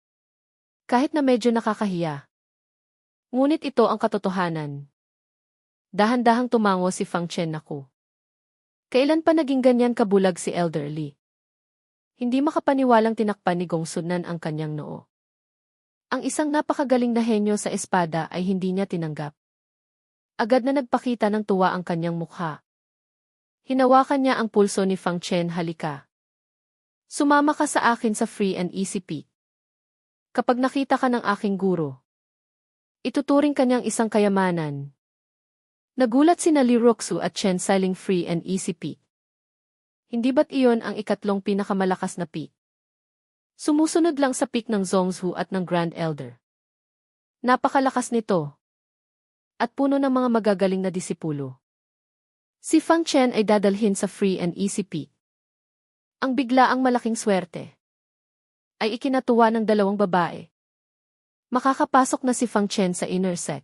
Kahit na medyo nakakahiya. Ngunit ito ang katotohanan. Dahan-dahang tumango si Fang Chen, ako. Kailan pa naging ganyan kabulag si elderly? Hindi makapaniwalang tinakpan ni Gongsunan ang kanyang noo. Ang isang napakagaling na henyo sa espada ay hindi niya tinanggap. Agad na nagpakita ng tuwa ang kanyang mukha. Hinawakan niya ang pulso ni Fang Chen, halika. Sumama ka sa akin sa free and easy peak. Kapag nakita ka ng aking guro, ituturing ka niyang isang kayamanan. Nagulat sina Li Ruxu at Chen Xiling free and easy peak. Hindi ba't iyon ang ikatlong pinakamalakas na peak? Sumusunod lang sa peak ng Zhongzhou at ng Grand Elder. Napakalakas nito. At puno ng mga magagaling na disipulo. Si Fang Chen ay dadalhin sa free and easy peak. Ang biglaang malaking swerte ay ikinatuwa ng dalawang babae. Makakapasok na si Fang Chen sa inner set.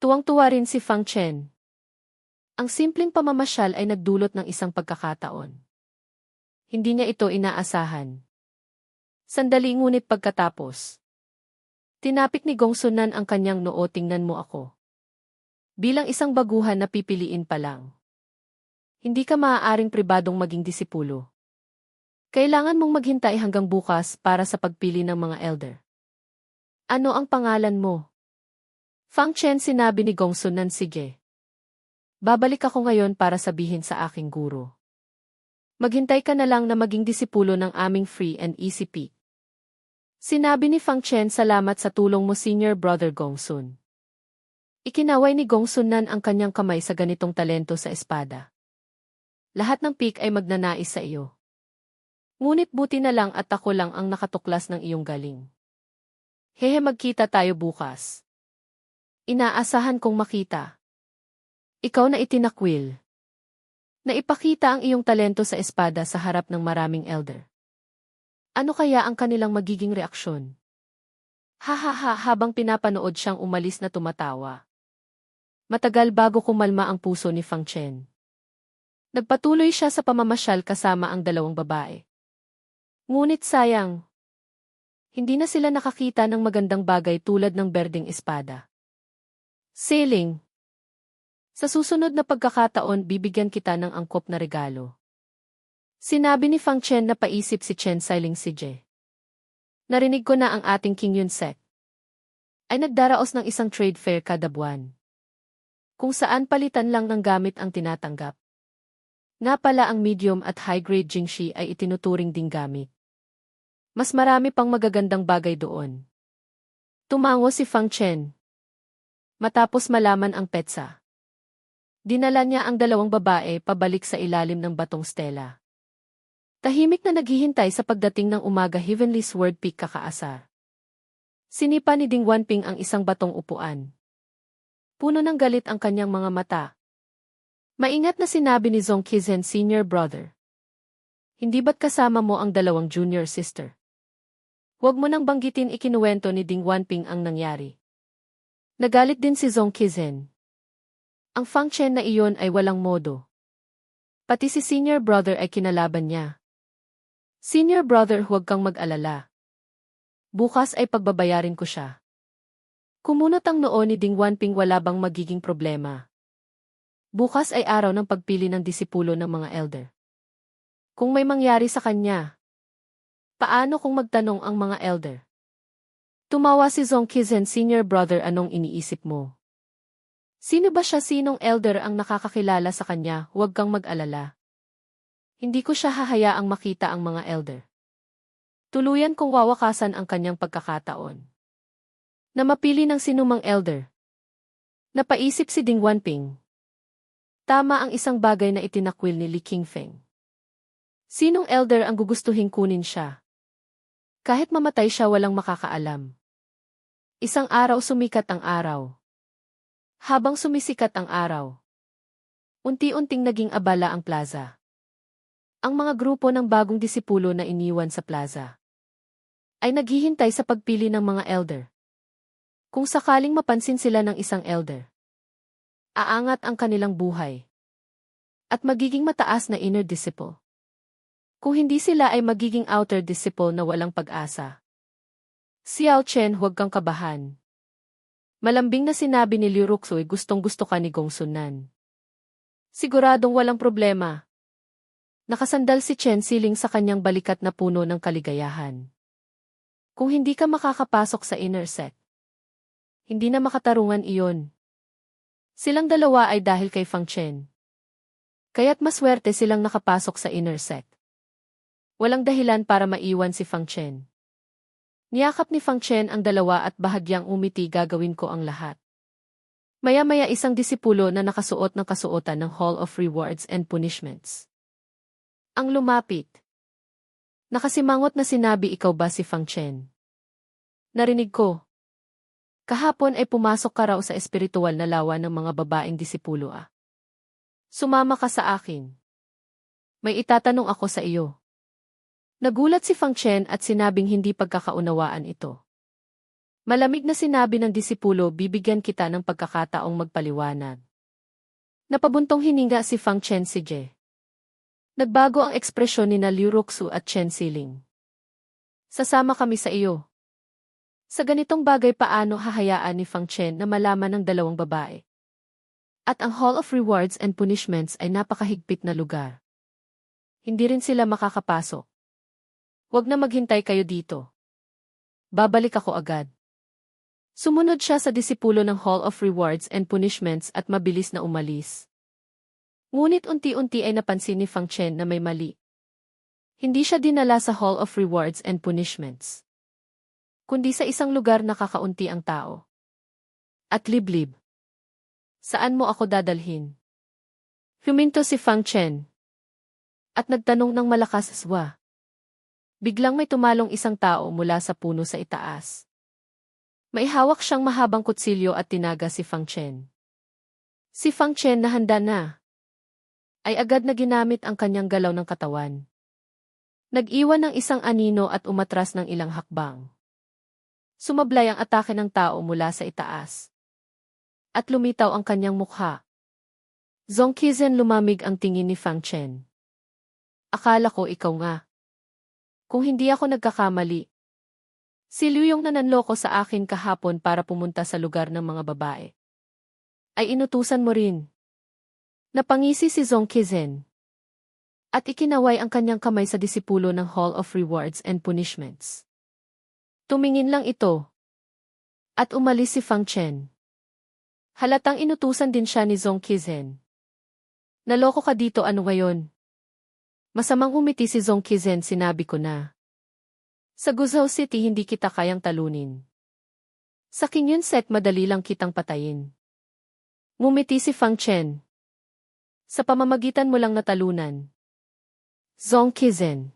Tuwang-tuwa rin si Fang Chen. Ang simpleng pamamasyal ay nagdulot ng isang pagkakataon. Hindi niya ito inaasahan. Sandali ngunit pagkatapos, tinapik ni Gongsunan ang kanyang noo, tingnan mo ako. Bilang isang baguhan na pipiliin pa lang. Hindi ka maaaring pribadong maging disipulo. Kailangan mong maghintay hanggang bukas para sa pagpili ng mga elder. Ano ang pangalan mo? Fang Chen, sinabi ni Gongsunan, sige. Babalik ako ngayon para sabihin sa aking guro. Maghintay ka na lang na maging disipulo ng aming free and easy peak. Sinabi ni Fang Chen, salamat sa tulong mo, Senior Brother Gongsun. Ikinaway ni Gongsunan ang kanyang kamay sa ganitong talento sa espada. Lahat ng peak ay magnanais sa iyo. Ngunit buti na lang at ako lang ang nakatuklas ng iyong galing. Hehe, magkita tayo bukas. Inaasahan kong makita. Ikaw na itinakwil. Naipakita ang iyong talento sa espada sa harap ng maraming elder. Ano kaya ang kanilang magiging reaksyon? Ha, habang pinapanood siyang umalis na tumatawa. Matagal bago kumalma ang puso ni Fang Chen. Nagpatuloy siya sa pamamasyal kasama ang dalawang babae. Ngunit sayang, hindi na sila nakakita ng magandang bagay tulad ng berdeng espada. Sailing. Sa susunod na pagkakataon, bibigyan kita ng angkop na regalo. Sinabi ni Fang Chen na paisip si Chen Xiling si Je. Narinig ko na ang ating King Yun Sek ay nagdaraos ng isang trade fair kada buwan. Kung saan palitan lang ng gamit ang tinatanggap. Nga pala ang medium at high-grade jingshi ay itinuturing ding gamit. Mas marami pang magagandang bagay doon. Tumango si Fang Chen. Matapos malaman ang petsa. Dinala niya ang dalawang babae pabalik sa ilalim ng batong stela. Tahimik na naghihintay sa pagdating ng umaga, Heavenly Sword Peak kakaasar. Sinipa ni Ding Wanping ang isang batong upuan. Puno ng galit ang kanyang mga mata. Maingat na sinabi ni Zhong Qizhen, Senior Brother. Hindi ba't kasama mo ang dalawang junior sister? Huwag mo nang banggitin, ikinuwento ni Ding Wanping ang nangyari. Nagalit din si Zhong Qizhen. Ang Fang Chen na iyon ay walang modo. Pati si Senior Brother ay kinalaban niya. Senior Brother, huwag kang mag-alala. Bukas ay pagbabayarin ko siya. Kumunot ang noo ni Ding Wanping, wala bang magiging problema? Bukas ay araw ng pagpili ng disipulo ng mga elder. Kung may mangyari sa kanya, paano kung magtanong ang mga elder? Tumawa si Zhong Qizhen, Senior Brother, anong iniisip mo? Sino ba siya? Sinong elder ang nakakakilala sa kanya? Huwag kang mag-alala. Hindi ko siya hahayaang makita ang mga elder. Tuluyan kong wawakasan ang kanyang pagkakataon na mapili ng sinumang elder. Napaisip si Ding Wanping. Tama ang isang bagay na itinakwil ni Li Qingfeng. Sinong elder ang gugustuhin kunin siya? Kahit mamatay siya, walang makakaalam. Isang araw sumikat ang araw. Habang sumisikat ang araw, unti-unting naging abala ang plaza. Ang mga grupo ng bagong disipulo na iniwan sa plaza ay naghihintay sa pagpili ng mga elder. Kung sakaling mapansin sila ng isang elder, aangat ang kanilang buhay at magiging mataas na inner disciple. Kung hindi sila ay magiging outer disciple na walang pag-asa. Xiao Chen, huwag kang kabahan. Malambing na sinabi ni Liu Ruxu, gustong-gusto ka ni Gongsunan. Siguradong walang problema. Nakasandal si Chen Xiling sa kanyang balikat na puno ng kaligayahan. Kung hindi ka makakapasok sa inner set, hindi na makatarungan iyon. Silang dalawa ay dahil kay Fang Chen. Kaya't maswerte silang nakapasok sa inner sect. Walang dahilan para maiwan si Fang Chen. Niyakap ni Fang Chen ang dalawa at bahagyang umiti, gagawin ko ang lahat. Maya-maya isang disipulo na nakasuot ng kasuotan ng Hall of Rewards and Punishments ang lumapit. Nakasimangot na sinabi, ikaw ba si Fang Chen? Narinig ko. Kahapon ay pumasok ka raw sa espiritual na lawa ng mga babaeng disipulo ah. Sumama ka sa akin. May itatanong ako sa iyo. Nagulat si Fang Chen at sinabing hindi pagkakaunawaan ito. Malamig na sinabi ng disipulo, bibigyan kita ng pagkakataong magpaliwanag. Napabuntong hininga si Fang Chen si Je. Nagbago ang ekspresyon ni Liu Ruxu at Chen Siling. Sasama kami sa iyo. Sa ganitong bagay, paano hahayaan ni Fang Chen na malaman ng dalawang babae? At ang Hall of Rewards and Punishments ay napakahigpit na lugar. Hindi rin sila makakapasok. Huwag na maghintay kayo dito. Babalik ako agad. Sumunod siya sa disipulo ng Hall of Rewards and Punishments at mabilis na umalis. Ngunit unti-unti ay napansin ni Fang Chen na may mali. Hindi siya dinala sa Hall of Rewards and Punishments, kundi sa isang lugar na kakaunti ang tao. At liblib. Saan mo ako dadalhin? Huminto si Fang Chen. At nagtanong ng malakas, aswa. Biglang may tumalong isang tao mula sa puno sa itaas. May hawak siyang mahabang kutsilyo at tinaga si Fang Chen. Si Fang Chen na handa na, ay agad na ginamit ang kanyang galaw ng katawan. Nag-iwan ng isang anino at umatras ng ilang hakbang. Sumablay ang atake ng tao mula sa itaas. At lumitaw ang kanyang mukha. Zong Qizen, lumamig ang tingin ni Fang Chen. Akala ko ikaw nga. Kung hindi ako nagkakamali, si Liu yung nananloko sa akin kahapon para pumunta sa lugar ng mga babae, ay inutusan mo rin. Napangisi si Zong Qizen. At ikinaway ang kanyang kamay sa disipulo ng Hall of Rewards and Punishments. Tumingin lang ito. At umalis si Fang Chen. Halatang inutusan din siya ni Zong Qizen. Naloko ka dito, ano ngayon? Masamang umiti si Zong Qizen, sinabi ko na. Sa Guizhou City hindi kita kayang talunin. Sa Qingyun Sect madali lang kitang patayin. Ngumiti si Fang Chen. Sa pamamagitan mo lang natalunan. Zong Qizen.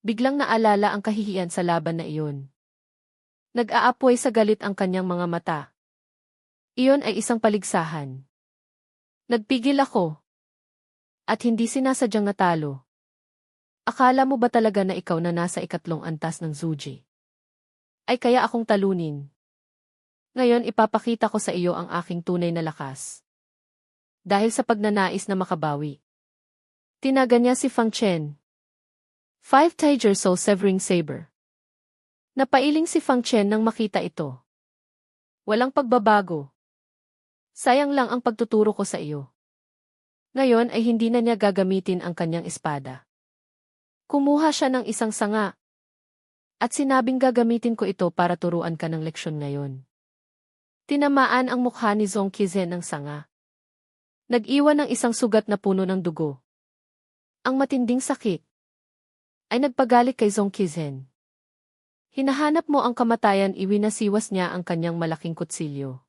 Biglang naalala ang kahihiyan sa laban na iyon. Nag-aapoy sa galit ang kanyang mga mata. Iyon ay isang paligsahan. Nagpigil ako. At hindi sinasadyang natalo. Akala mo ba talaga na ikaw na nasa ikatlong antas ng Zuji ay kaya akong talunin? Ngayon ipapakita ko sa iyo ang aking tunay na lakas. Dahil sa pagnanais na makabawi. Tinaga niya si Fang Chen. 5 Tiger Soul Severing Saber. Napailing si Fang Chen nang makita ito. Walang pagbabago. Sayang lang ang pagtuturo ko sa iyo. Ngayon ay hindi na niya gagamitin ang kanyang espada. Kumuha siya ng isang sanga. At sinabing gagamitin ko ito para turuan ka ng leksyon ngayon. Tinamaan ang mukha ni Zong Qizen ng sanga. Nag-iwan ng isang sugat na puno ng dugo. Ang matinding sakit ay nagpagalit kay Zong Qizen. Hinahanap mo ang kamatayan, iwinasiwas niya ang kanyang malaking kutsilyo.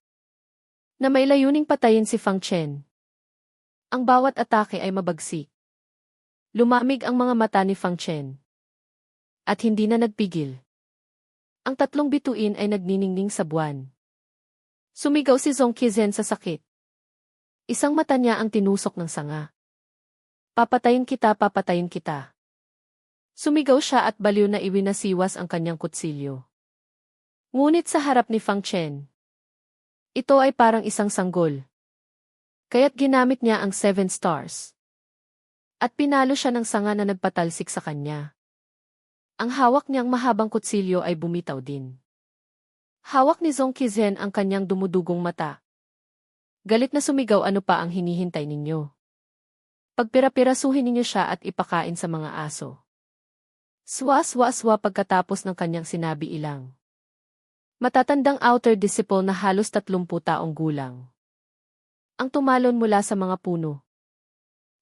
Na may layuning patayin si Fang Chen. Ang bawat atake ay mabagsik. Lumamig ang mga mata ni Fang Chen. At hindi na nagpigil. Ang tatlong bituin ay nagniningning sa buwan. Sumigaw si Zong Qizen sa sakit. Isang mata niya ang tinusok ng sanga. Papatayin kita, papatayin kita. Sumigaw siya at baliw na iwinasiwas ang kanyang kutsilyo. Ngunit sa harap ni Fang Chen, ito ay parang isang sanggol. Kaya't ginamit niya ang 7 stars. At pinalo siya ng sanga na nagpatalsik sa kanya. Ang hawak niyang mahabang kutsilyo ay bumitaw din. Hawak ni Zong Qizen ang kanyang dumudugong mata. Galit na sumigaw, ano pa ang hinihintay ninyo? Pagpira-pirasuhin ninyo siya at ipakain sa mga aso. Swa-swa-swa pagkatapos ng kanyang sinabi ilang matatandang outer disciple na halos 30 taong gulang. ang tumalon mula sa mga puno.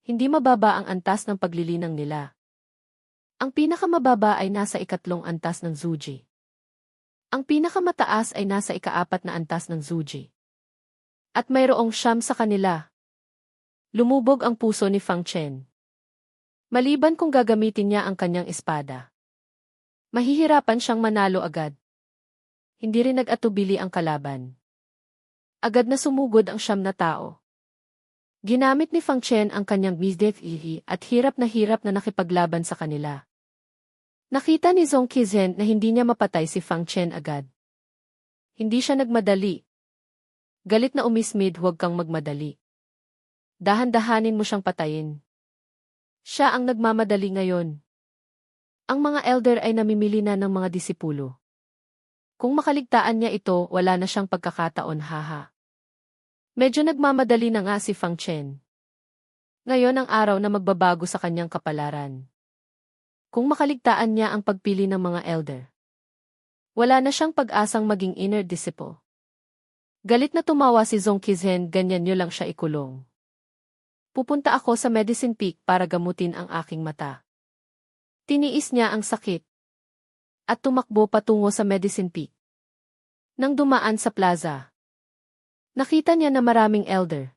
Hindi mababa ang antas ng paglilinang nila. Ang pinakamababa ay nasa ikatlong antas ng Zuji. Ang pinakamataas ay nasa ikaapat na antas ng Zuji. At mayroong siyam sa kanila. Lumubog ang puso ni Fang Chen. Maliban kung gagamitin niya ang kanyang espada. Mahihirapan siyang manalo agad. Hindi rin nag-atubili ang kalaban. Agad na sumugod ang siyam na tao. Ginamit ni Fang Chen ang kanyang Mizdef Ihi at hirap na nakipaglaban sa kanila. Nakita ni Zhong Qizhen na hindi niya mapatay si Fang Chen agad. Hindi siya nagmadali. Galit na umismid, huwag kang magmadali. Dahan-dahanin mo siyang patayin. Siya ang nagmamadali ngayon. Ang mga elder ay namimili na ng mga disipulo. Kung makaligtaan niya ito, wala na siyang pagkakataon, haha. Medyo nagmamadali na nga si Fang Chen. Ngayon ang araw na magbabago sa kanyang kapalaran. Kung makaligtaan niya ang pagpili ng mga elder. Wala na siyang pag-asang maging inner disciple. Galit na tumawa si Zhong Qizhen, ganyan niyo lang siya ikulong. Pupunta ako sa Medicine Peak para gamutin ang aking mata. Tiniis niya ang sakit. At tumakbo patungo sa Medicine Peak. Nang dumaan sa plaza, nakita niya na maraming elder.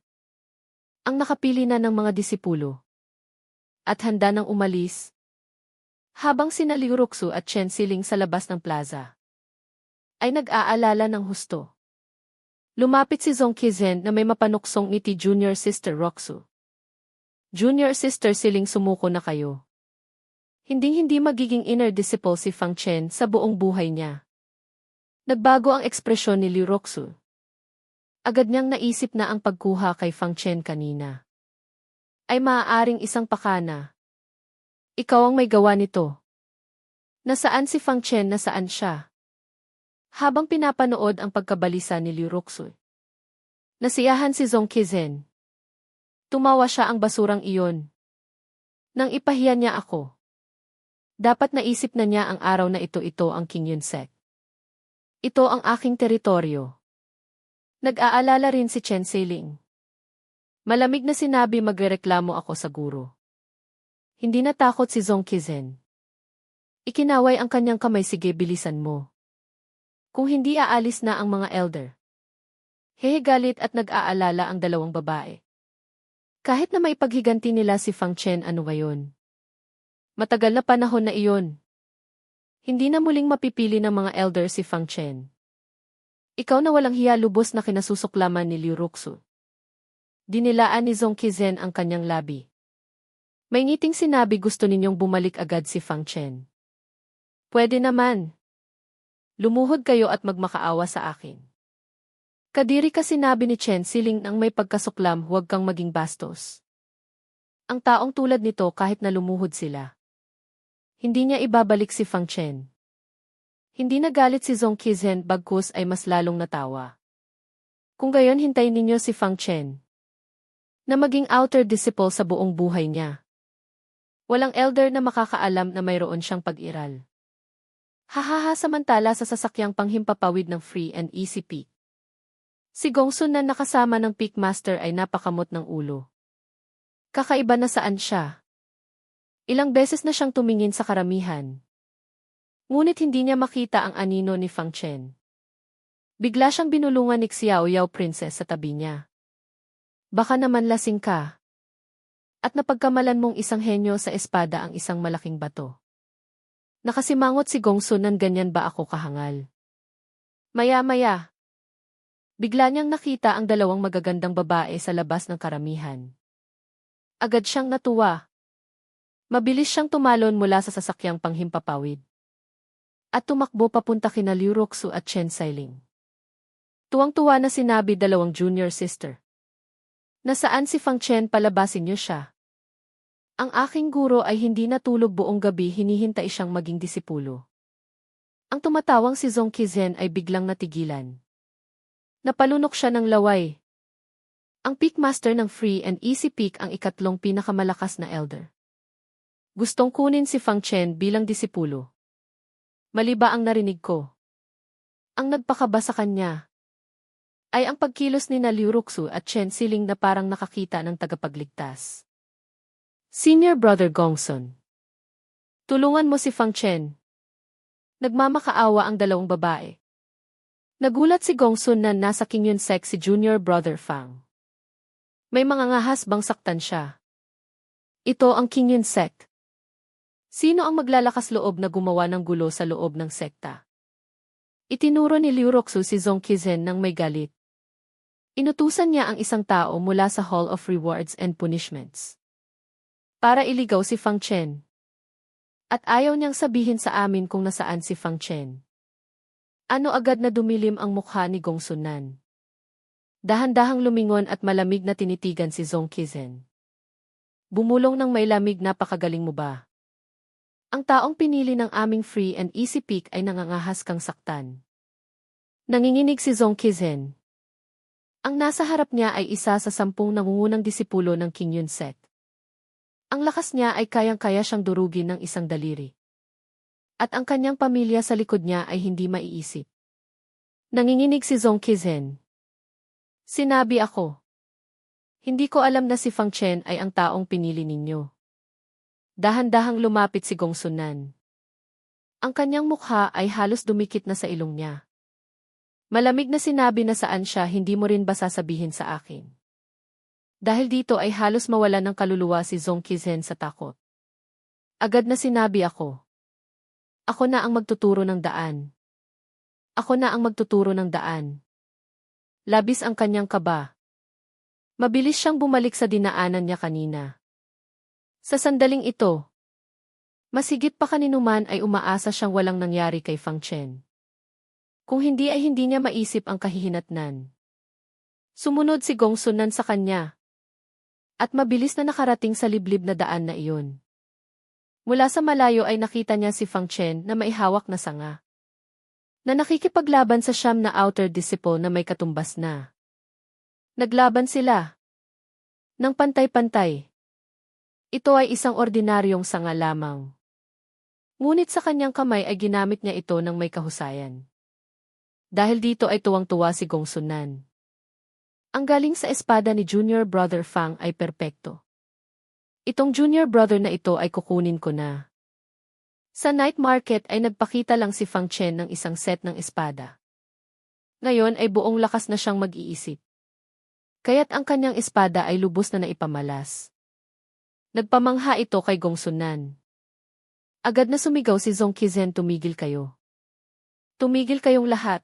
Ang nakapili na ng mga disipulo. At handa nang umalis. Habang sina Liu Ruxu at Chen Siling sa labas ng plaza, ay nag-aalala ng husto. Lumapit si Zhong Qizhen na may mapanuksong ngiti, Junior Sister Ruxu. Junior Sister Siling, sumuko na kayo. Hinding-hindi magiging inner disciple si Fang Chen sa buong buhay niya. Nagbago ang ekspresyon ni Liu Ruxu. Agad niyang naisip na ang pagkuha kay Fang Chen kanina ay maaaring isang pakana. Ikaw ang may gawa nito. Nasaan si Fang Chen, nasaan siya? Habang pinapanood ang pagkabalisa ni Liu Ruxu, nasiyahan si Zhong Qizhen. Tumawa siya, ang basurang iyon. Nang ipahiya niya ako. Dapat naisip na niya ang araw na ito ang King Yunsek. Ito ang aking teritoryo. Nag-aalala rin si Chen Siling. Malamig na sinabi, magrereklamo ako sa guro. Hindi natakot si Zhong Qizhen. Ikinaway ang kanyang kamay, sige bilisan mo. Kung hindi aalis na ang mga elder. Galit at nag-aalala ang dalawang babae. Kahit na maipaghiganti nila si Fang Chen, ano ngayon? Matagal na panahon na iyon. Hindi na muling mapipili ng mga elder si Fang Chen. Ikaw na walang hiya, lubos na kinasusuklaman ni Liu Ruxu. Dinilaan ni Zhong Qizhen ang kanyang labi. May ngiting sinabi, gusto ninyong bumalik agad si Fang Chen. Pwede naman. Lumuhod kayo at magmakaawa sa akin. Kadiri ka, sinabi ni Chen Siling nang may pagkasuklam, huwag kang maging bastos. Ang taong tulad nito kahit na lumuhod sila. Hindi niya ibabalik si Fang Chen. Hindi nagalit si Zhong Qizhen, bagkus ay mas lalong natawa. Kung gayon, hintayin ninyo si Fang Chen na maging outer disciple sa buong buhay niya. Walang elder na makakaalam na mayroon siyang pag-iral. Hahaha, samantala sa sasakyang panghimpapawid ng Free and Easy Peak. Si Gongsun na nakasama ng Peak Master ay napakamot ng ulo. Kakaiba na, saan siya? Ilang beses na siyang tumingin sa karamihan. Ngunit hindi niya makita ang anino ni Fang Chen. Bigla siyang binulungan ni Xiao Yao Princess sa tabi niya. Baka naman lasing ka. At napagkamalan mong isang henyo sa espada ang isang malaking bato. Nakasimangot si Gongsun, nan ganyan ba ako kahangal? Maya-maya. Bigla niyang nakita ang dalawang magagandang babae sa labas ng karamihan. Agad siyang natuwa. Mabilis siyang tumalon mula sa sasakyang panghimpapawid. At tumakbo papunta kina Liu Ruxu at Chen Siling. Tuwang-tuwa na sinabi, dalawang junior sister. Nasaan si Fang Chen, palabasin niyo siya. Ang aking guro ay hindi natulog buong gabi, hinihintay siyang maging disipulo. Ang tumatawang si Zhong Qizhen ay biglang natigilan. Napalunok siya ng laway. Ang Peak Master ng Free and Easy Peak ang ikatlong pinakamalakas na elder. Gustong kunin si Fang Chen bilang disipulo. Mali ba ang narinig ko? Ang nagpakaba sa kanya ay ang pagkilos ni na Liu Ruxu at Chen Siling na parang nakakita ng tagapagligtas. Senior Brother Gongsun. Tulungan mo si Fang Chen. Nagmamakaawa ang dalawang babae. Nagulat si Gongsun na nasa Qingyun sect si Junior Brother Fang. May mga ngahas bang saktan siya? Ito ang Qingyun sect. Sino ang maglalakas loob na gumawa ng gulo sa loob ng sekta? Itinuro ni Liu Ruxu si Zhong Qizhen nang may galit. Inutusan niya ang isang tao mula sa Hall of Rewards and Punishments para iligaw si Fang Chen. At ayaw niyang sabihin sa amin kung nasaan si Fang Chen. Ano agad na dumilim ang mukha ni Gongsun Nan. Dahan-dahang lumingon at malamig na tinitigan si Zhong Qizhen. Bumulong ng may lamig, napakagaling mo ba? Ang taong pinili ng aming free and easy pick ay nangangahas kang saktan. Nanginginig si Zhong Qizhen. Ang nasa harap niya ay isa sa 10 nangungunang disipulo ng Qingyun sect. Ang lakas niya ay kayang-kaya siyang durugin ng isang daliri. At ang kanyang pamilya sa likod niya ay hindi maiisip. Nanginginig si Zhong Qizhen. Sinabi ako. Hindi ko alam na si Fang Chen ay ang taong pinili ninyo. Dahan-dahang lumapit si Gongsun Nan. Ang kanyang mukha ay halos dumikit na sa ilong niya. Malamig na sinabi na saan siya, hindi mo rin ba sasabihin sa akin? Dahil dito ay halos mawala ng kaluluwa si Zhong Qizhen sa takot. Agad na sinabi ako. Ako na ang magtuturo ng daan. Ako na ang magtuturo ng daan. Labis ang kanyang kaba. Mabilis siyang bumalik sa dinaanan niya kanina. Sa sandaling ito, mas higit pa kaninuman ay umaasa siyang walang nangyari kay Fang Chen. Kung hindi ay hindi niya maisip ang kahihinatnan. Sumunod si Gongsun Nan sa kanya. At mabilis na nakarating sa liblib na daan na iyon. Mula sa malayo ay nakita niya si Fang Chen na may hawak na sanga. Na nakikipaglaban sa siyam na outer disciple na may katumbas na. Naglaban sila. Nang pantay-pantay. Ito ay isang ordinaryong sanga lamang. Ngunit sa kanyang kamay ay ginamit niya ito ng may kahusayan. Dahil dito ay tuwang-tuwa si Gongsun Nan. Ang galing sa espada ni Junior Brother Fang ay perpekto. Itong Junior Brother na ito ay kukunin ko na. Sa night market ay nagpakita lang si Fang Chen ng isang set ng espada. Ngayon ay buong lakas na siyang mag-iisip. Kaya't ang kanyang espada ay lubos na naipamalas. Nagpamangha ito kay Gongsun Nan. Agad na sumigaw si Zhong Qizhen, tumigil kayo. Tumigil kayong lahat.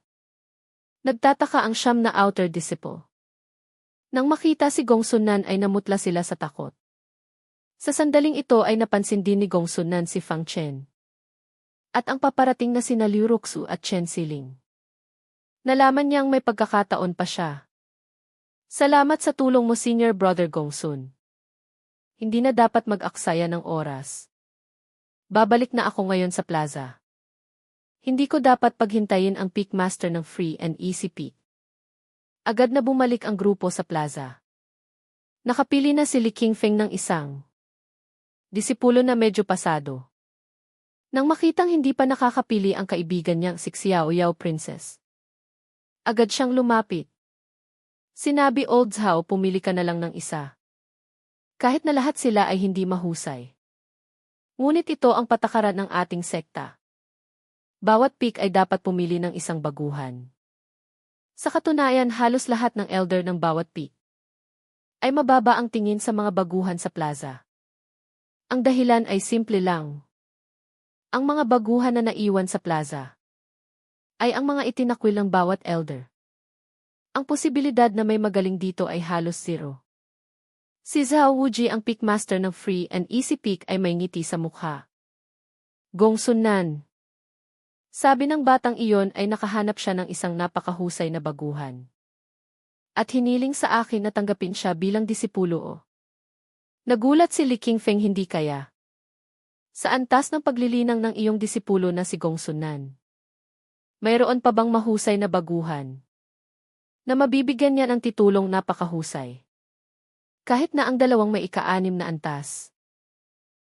Nagtataka ang siyam na outer disciple. Nang makita si Gongsun Nan ay namutla sila sa takot. Sa sandaling ito ay napansin din ni Gongsun Nan si Fang Chen. At ang paparating na sina Liu Ruxu at Chen Siling. Nalaman niyang may pagkakataon pa siya. Salamat sa tulong mo, Senior Brother Gongsun. Hindi na dapat mag-aksaya ng oras. Babalik na ako ngayon sa plaza. Hindi ko dapat paghintayin ang peak master ng free and easy peak. Agad na bumalik ang grupo sa plaza. Nakapili na si Li Qingfeng ng isang disipulo na medyo pasado. Nang makitang hindi pa nakakapili ang kaibigan niyang si Xiao Yao Princess, agad siyang lumapit. Sinabi, Old Zhao, pumili ka na lang ng isa. Kahit na lahat sila ay hindi mahusay. Ngunit ito ang patakaran ng ating sekta. Bawat peak ay dapat pumili ng isang baguhan. Sa katunayan, halos lahat ng elder ng bawat peak ay mababa ang tingin sa mga baguhan sa plaza. Ang dahilan ay simple lang. Ang mga baguhan na naiwan sa plaza ay ang mga itinakwil ng bawat elder. Ang posibilidad na may magaling dito ay halos zero. Si Zhao Wuji, ang peak master ng free and easy peak, ay may ngiti sa mukha. Gongsun Nan. Sabi ng batang iyon ay nakahanap siya ng isang napakahusay na baguhan. At hiniling sa akin na tanggapin siya bilang disipulo. Nagulat si Li Qingfeng, hindi kaya. Sa antas ng paglilinang ng iyong disipulo na si Gongsun Nan, mayroon pa bang mahusay na baguhan na mabibigyan niya ng titulong napakahusay? Kahit na ang dalawang may ika-6 na antas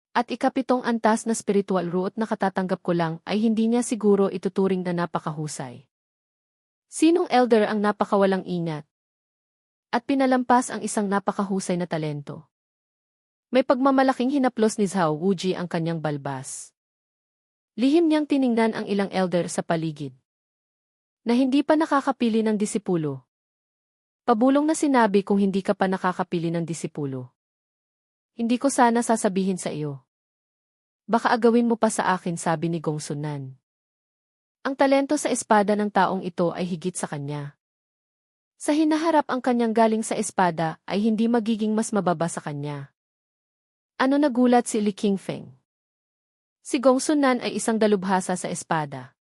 at ika-7 antas na spiritual root na katatanggap ko lang ay hindi niya siguro ituturing na napakahusay. Sinong elder ang napakawalang ingat? At pinalampas ang isang napakahusay na talento. May pagmamalaking hinaplos ni Zhao Wuji ang kanyang balbas. Lihim niyang tiningnan ang ilang elder sa paligid, na hindi pa nakakapili ng disipulo. Pabulong na sinabi kung hindi ka pa nakakapili ng disipulo. Hindi ko sana sasabihin sa iyo. Baka agawin mo pa sa akin, sabi ni Gongsun. Ang talento sa espada ng taong ito ay higit sa kanya. Sa hinaharap ang kanyang galing sa espada ay hindi magiging mas mababa sa kanya. Ano nagulat si Li Qingfeng? Si Gongsun ay isang dalubhasa sa espada.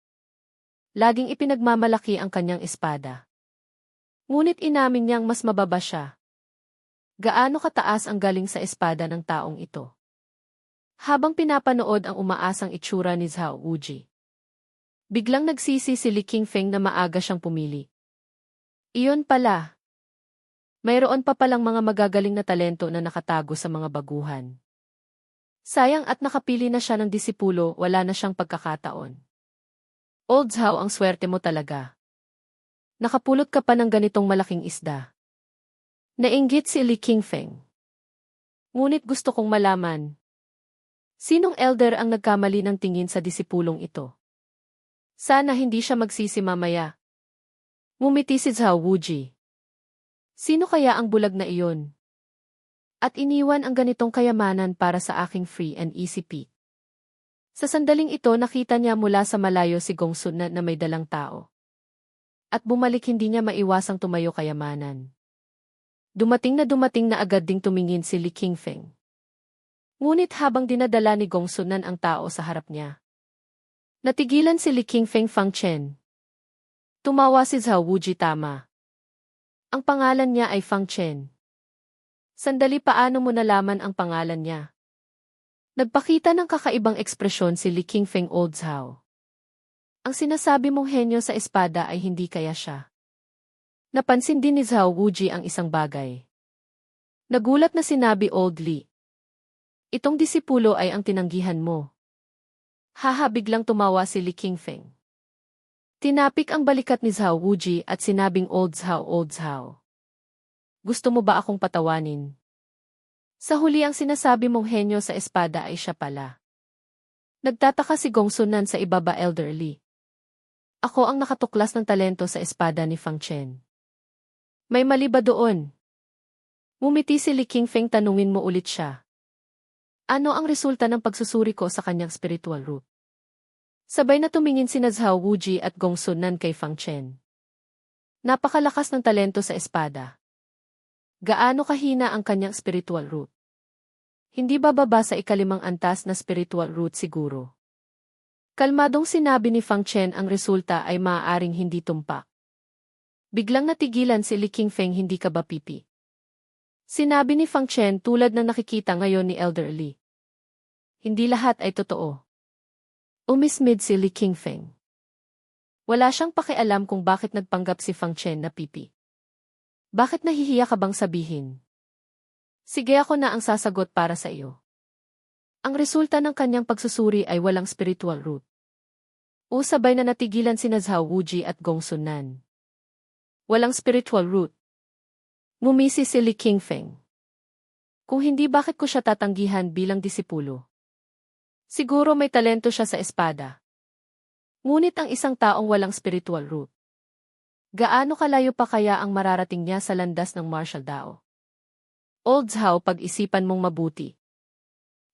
Laging ipinagmamalaki ang kanyang espada. Ngunit inamin niyang mas mababa siya. Gaano kataas ang galing sa espada ng taong ito? Habang pinapanood ang umaasang itsura ni Zhao Wuji, biglang nagsisi si Li Qingfeng na maaga siyang pumili. Iyon pala. Mayroon pa palang mga magagaling na talento na nakatago sa mga baguhan. Sayang at nakapili na siya ng disipulo, wala na siyang pagkakataon. Old Zhao, ang swerte mo talaga. Nakapulot ka pa ng ganitong malaking isda. Nainggit si Li Qingfeng. Ngunit gusto kong malaman, sinong elder ang nagkamali ng tingin sa disipulong ito? Sana hindi siya magsisi mamaya. Ngumiti si Zhao Wuji. Sino kaya ang bulag na iyon? At iniwan ang ganitong kayamanan para sa aking free and easy peek. Sa sandaling ito nakita niya mula sa malayo si Gongsun na may dalang tao. At bumalik, hindi niya maiwasang tumayo kayamanan. Dumating na agad ding tumingin si Li Qingfeng. Ngunit habang dinadala ni Gongsun ang tao sa harap niya, natigilan si Li Qingfeng. Fang Chen. Tumawa si Zhao Wuji, tama. Ang pangalan niya ay Fang Chen. Sandali, paano mo nalaman ang pangalan niya? Nagpakita ng kakaibang ekspresyon si Li Qingfeng. Old Zhao. Ang sinasabi mong henyo sa espada ay hindi kaya siya. Napansin din ni Zhao Wuji ang isang bagay. Nagulat na sinabi, Old Li. Itong disipulo ay ang tinanggihan mo. Haha, biglang tumawa si Li Qingfeng. Tinapik ang balikat ni Zhao Wuji at sinabing, Old Zhao, Old Zhao. Gusto mo ba akong patawanin? Sa huli ang sinasabi mong henyo sa espada ay siya pala. Nagtataka si Gongsun sa ibaba, elderly. Ako ang nakatuklas ng talento sa espada ni Fang Chen. May mali ba doon? Ngumiti si Li Qingfeng, tanungin mo ulit siya. Ano ang resulta ng pagsusuri ko sa kanyang spiritual root? Sabay na tumingin sina Zhao Wuji at Gongsun kay Fang Chen. Napakalakas ng talento sa espada. Gaano kahina ang kanyang spiritual root? Hindi bababa sa ikalimang antas na spiritual root siguro. Kalmadong sinabi ni Fang Chen, ang resulta ay maaaring hindi tumpak. Biglang natigilan si Li Qingfeng, hindi ka ba pipi? Sinabi ni Fang Chen tulad ng nakikita ngayon ni Elder Li. Hindi lahat ay totoo. Umismid si Li Qingfeng. Wala siyang pakialam kung bakit nagpanggap si Fang Chen na pipi. Bakit nahihiya ka bang sabihin? Sige, ako na ang sasagot para sa iyo. Ang resulta ng kanyang pagsusuri ay walang spiritual root. Sabay na natigilan sina Zhao Wuji at Gongsun. Walang spiritual root. Ngumisi si Li Qingfeng. Kung hindi, bakit ko siya tatanggihan bilang disipulo? Siguro may talento siya sa espada. Ngunit ang isang taong walang spiritual root, gaano kalayo pa kaya ang mararating niya sa landas ng martial Dao? Old Zhao, pag-isipan mong mabuti.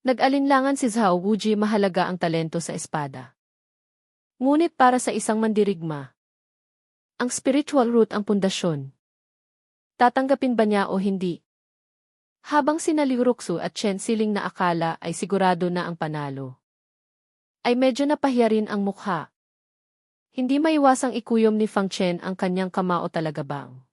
Nag-alinlangan si Zhao Wuji, mahalaga ang talento sa espada. Ngunit para sa isang mandirigma, ang spiritual root ang pundasyon. Tatanggapin ba niya o hindi? Habang sina Liu Ruxu at Chen Siling na akala ay sigurado na ang panalo, ay medyo napahiya rin ang mukha. Hindi maiwasang ikuyom ni Fang Chen ang kanyang kamao, talaga bang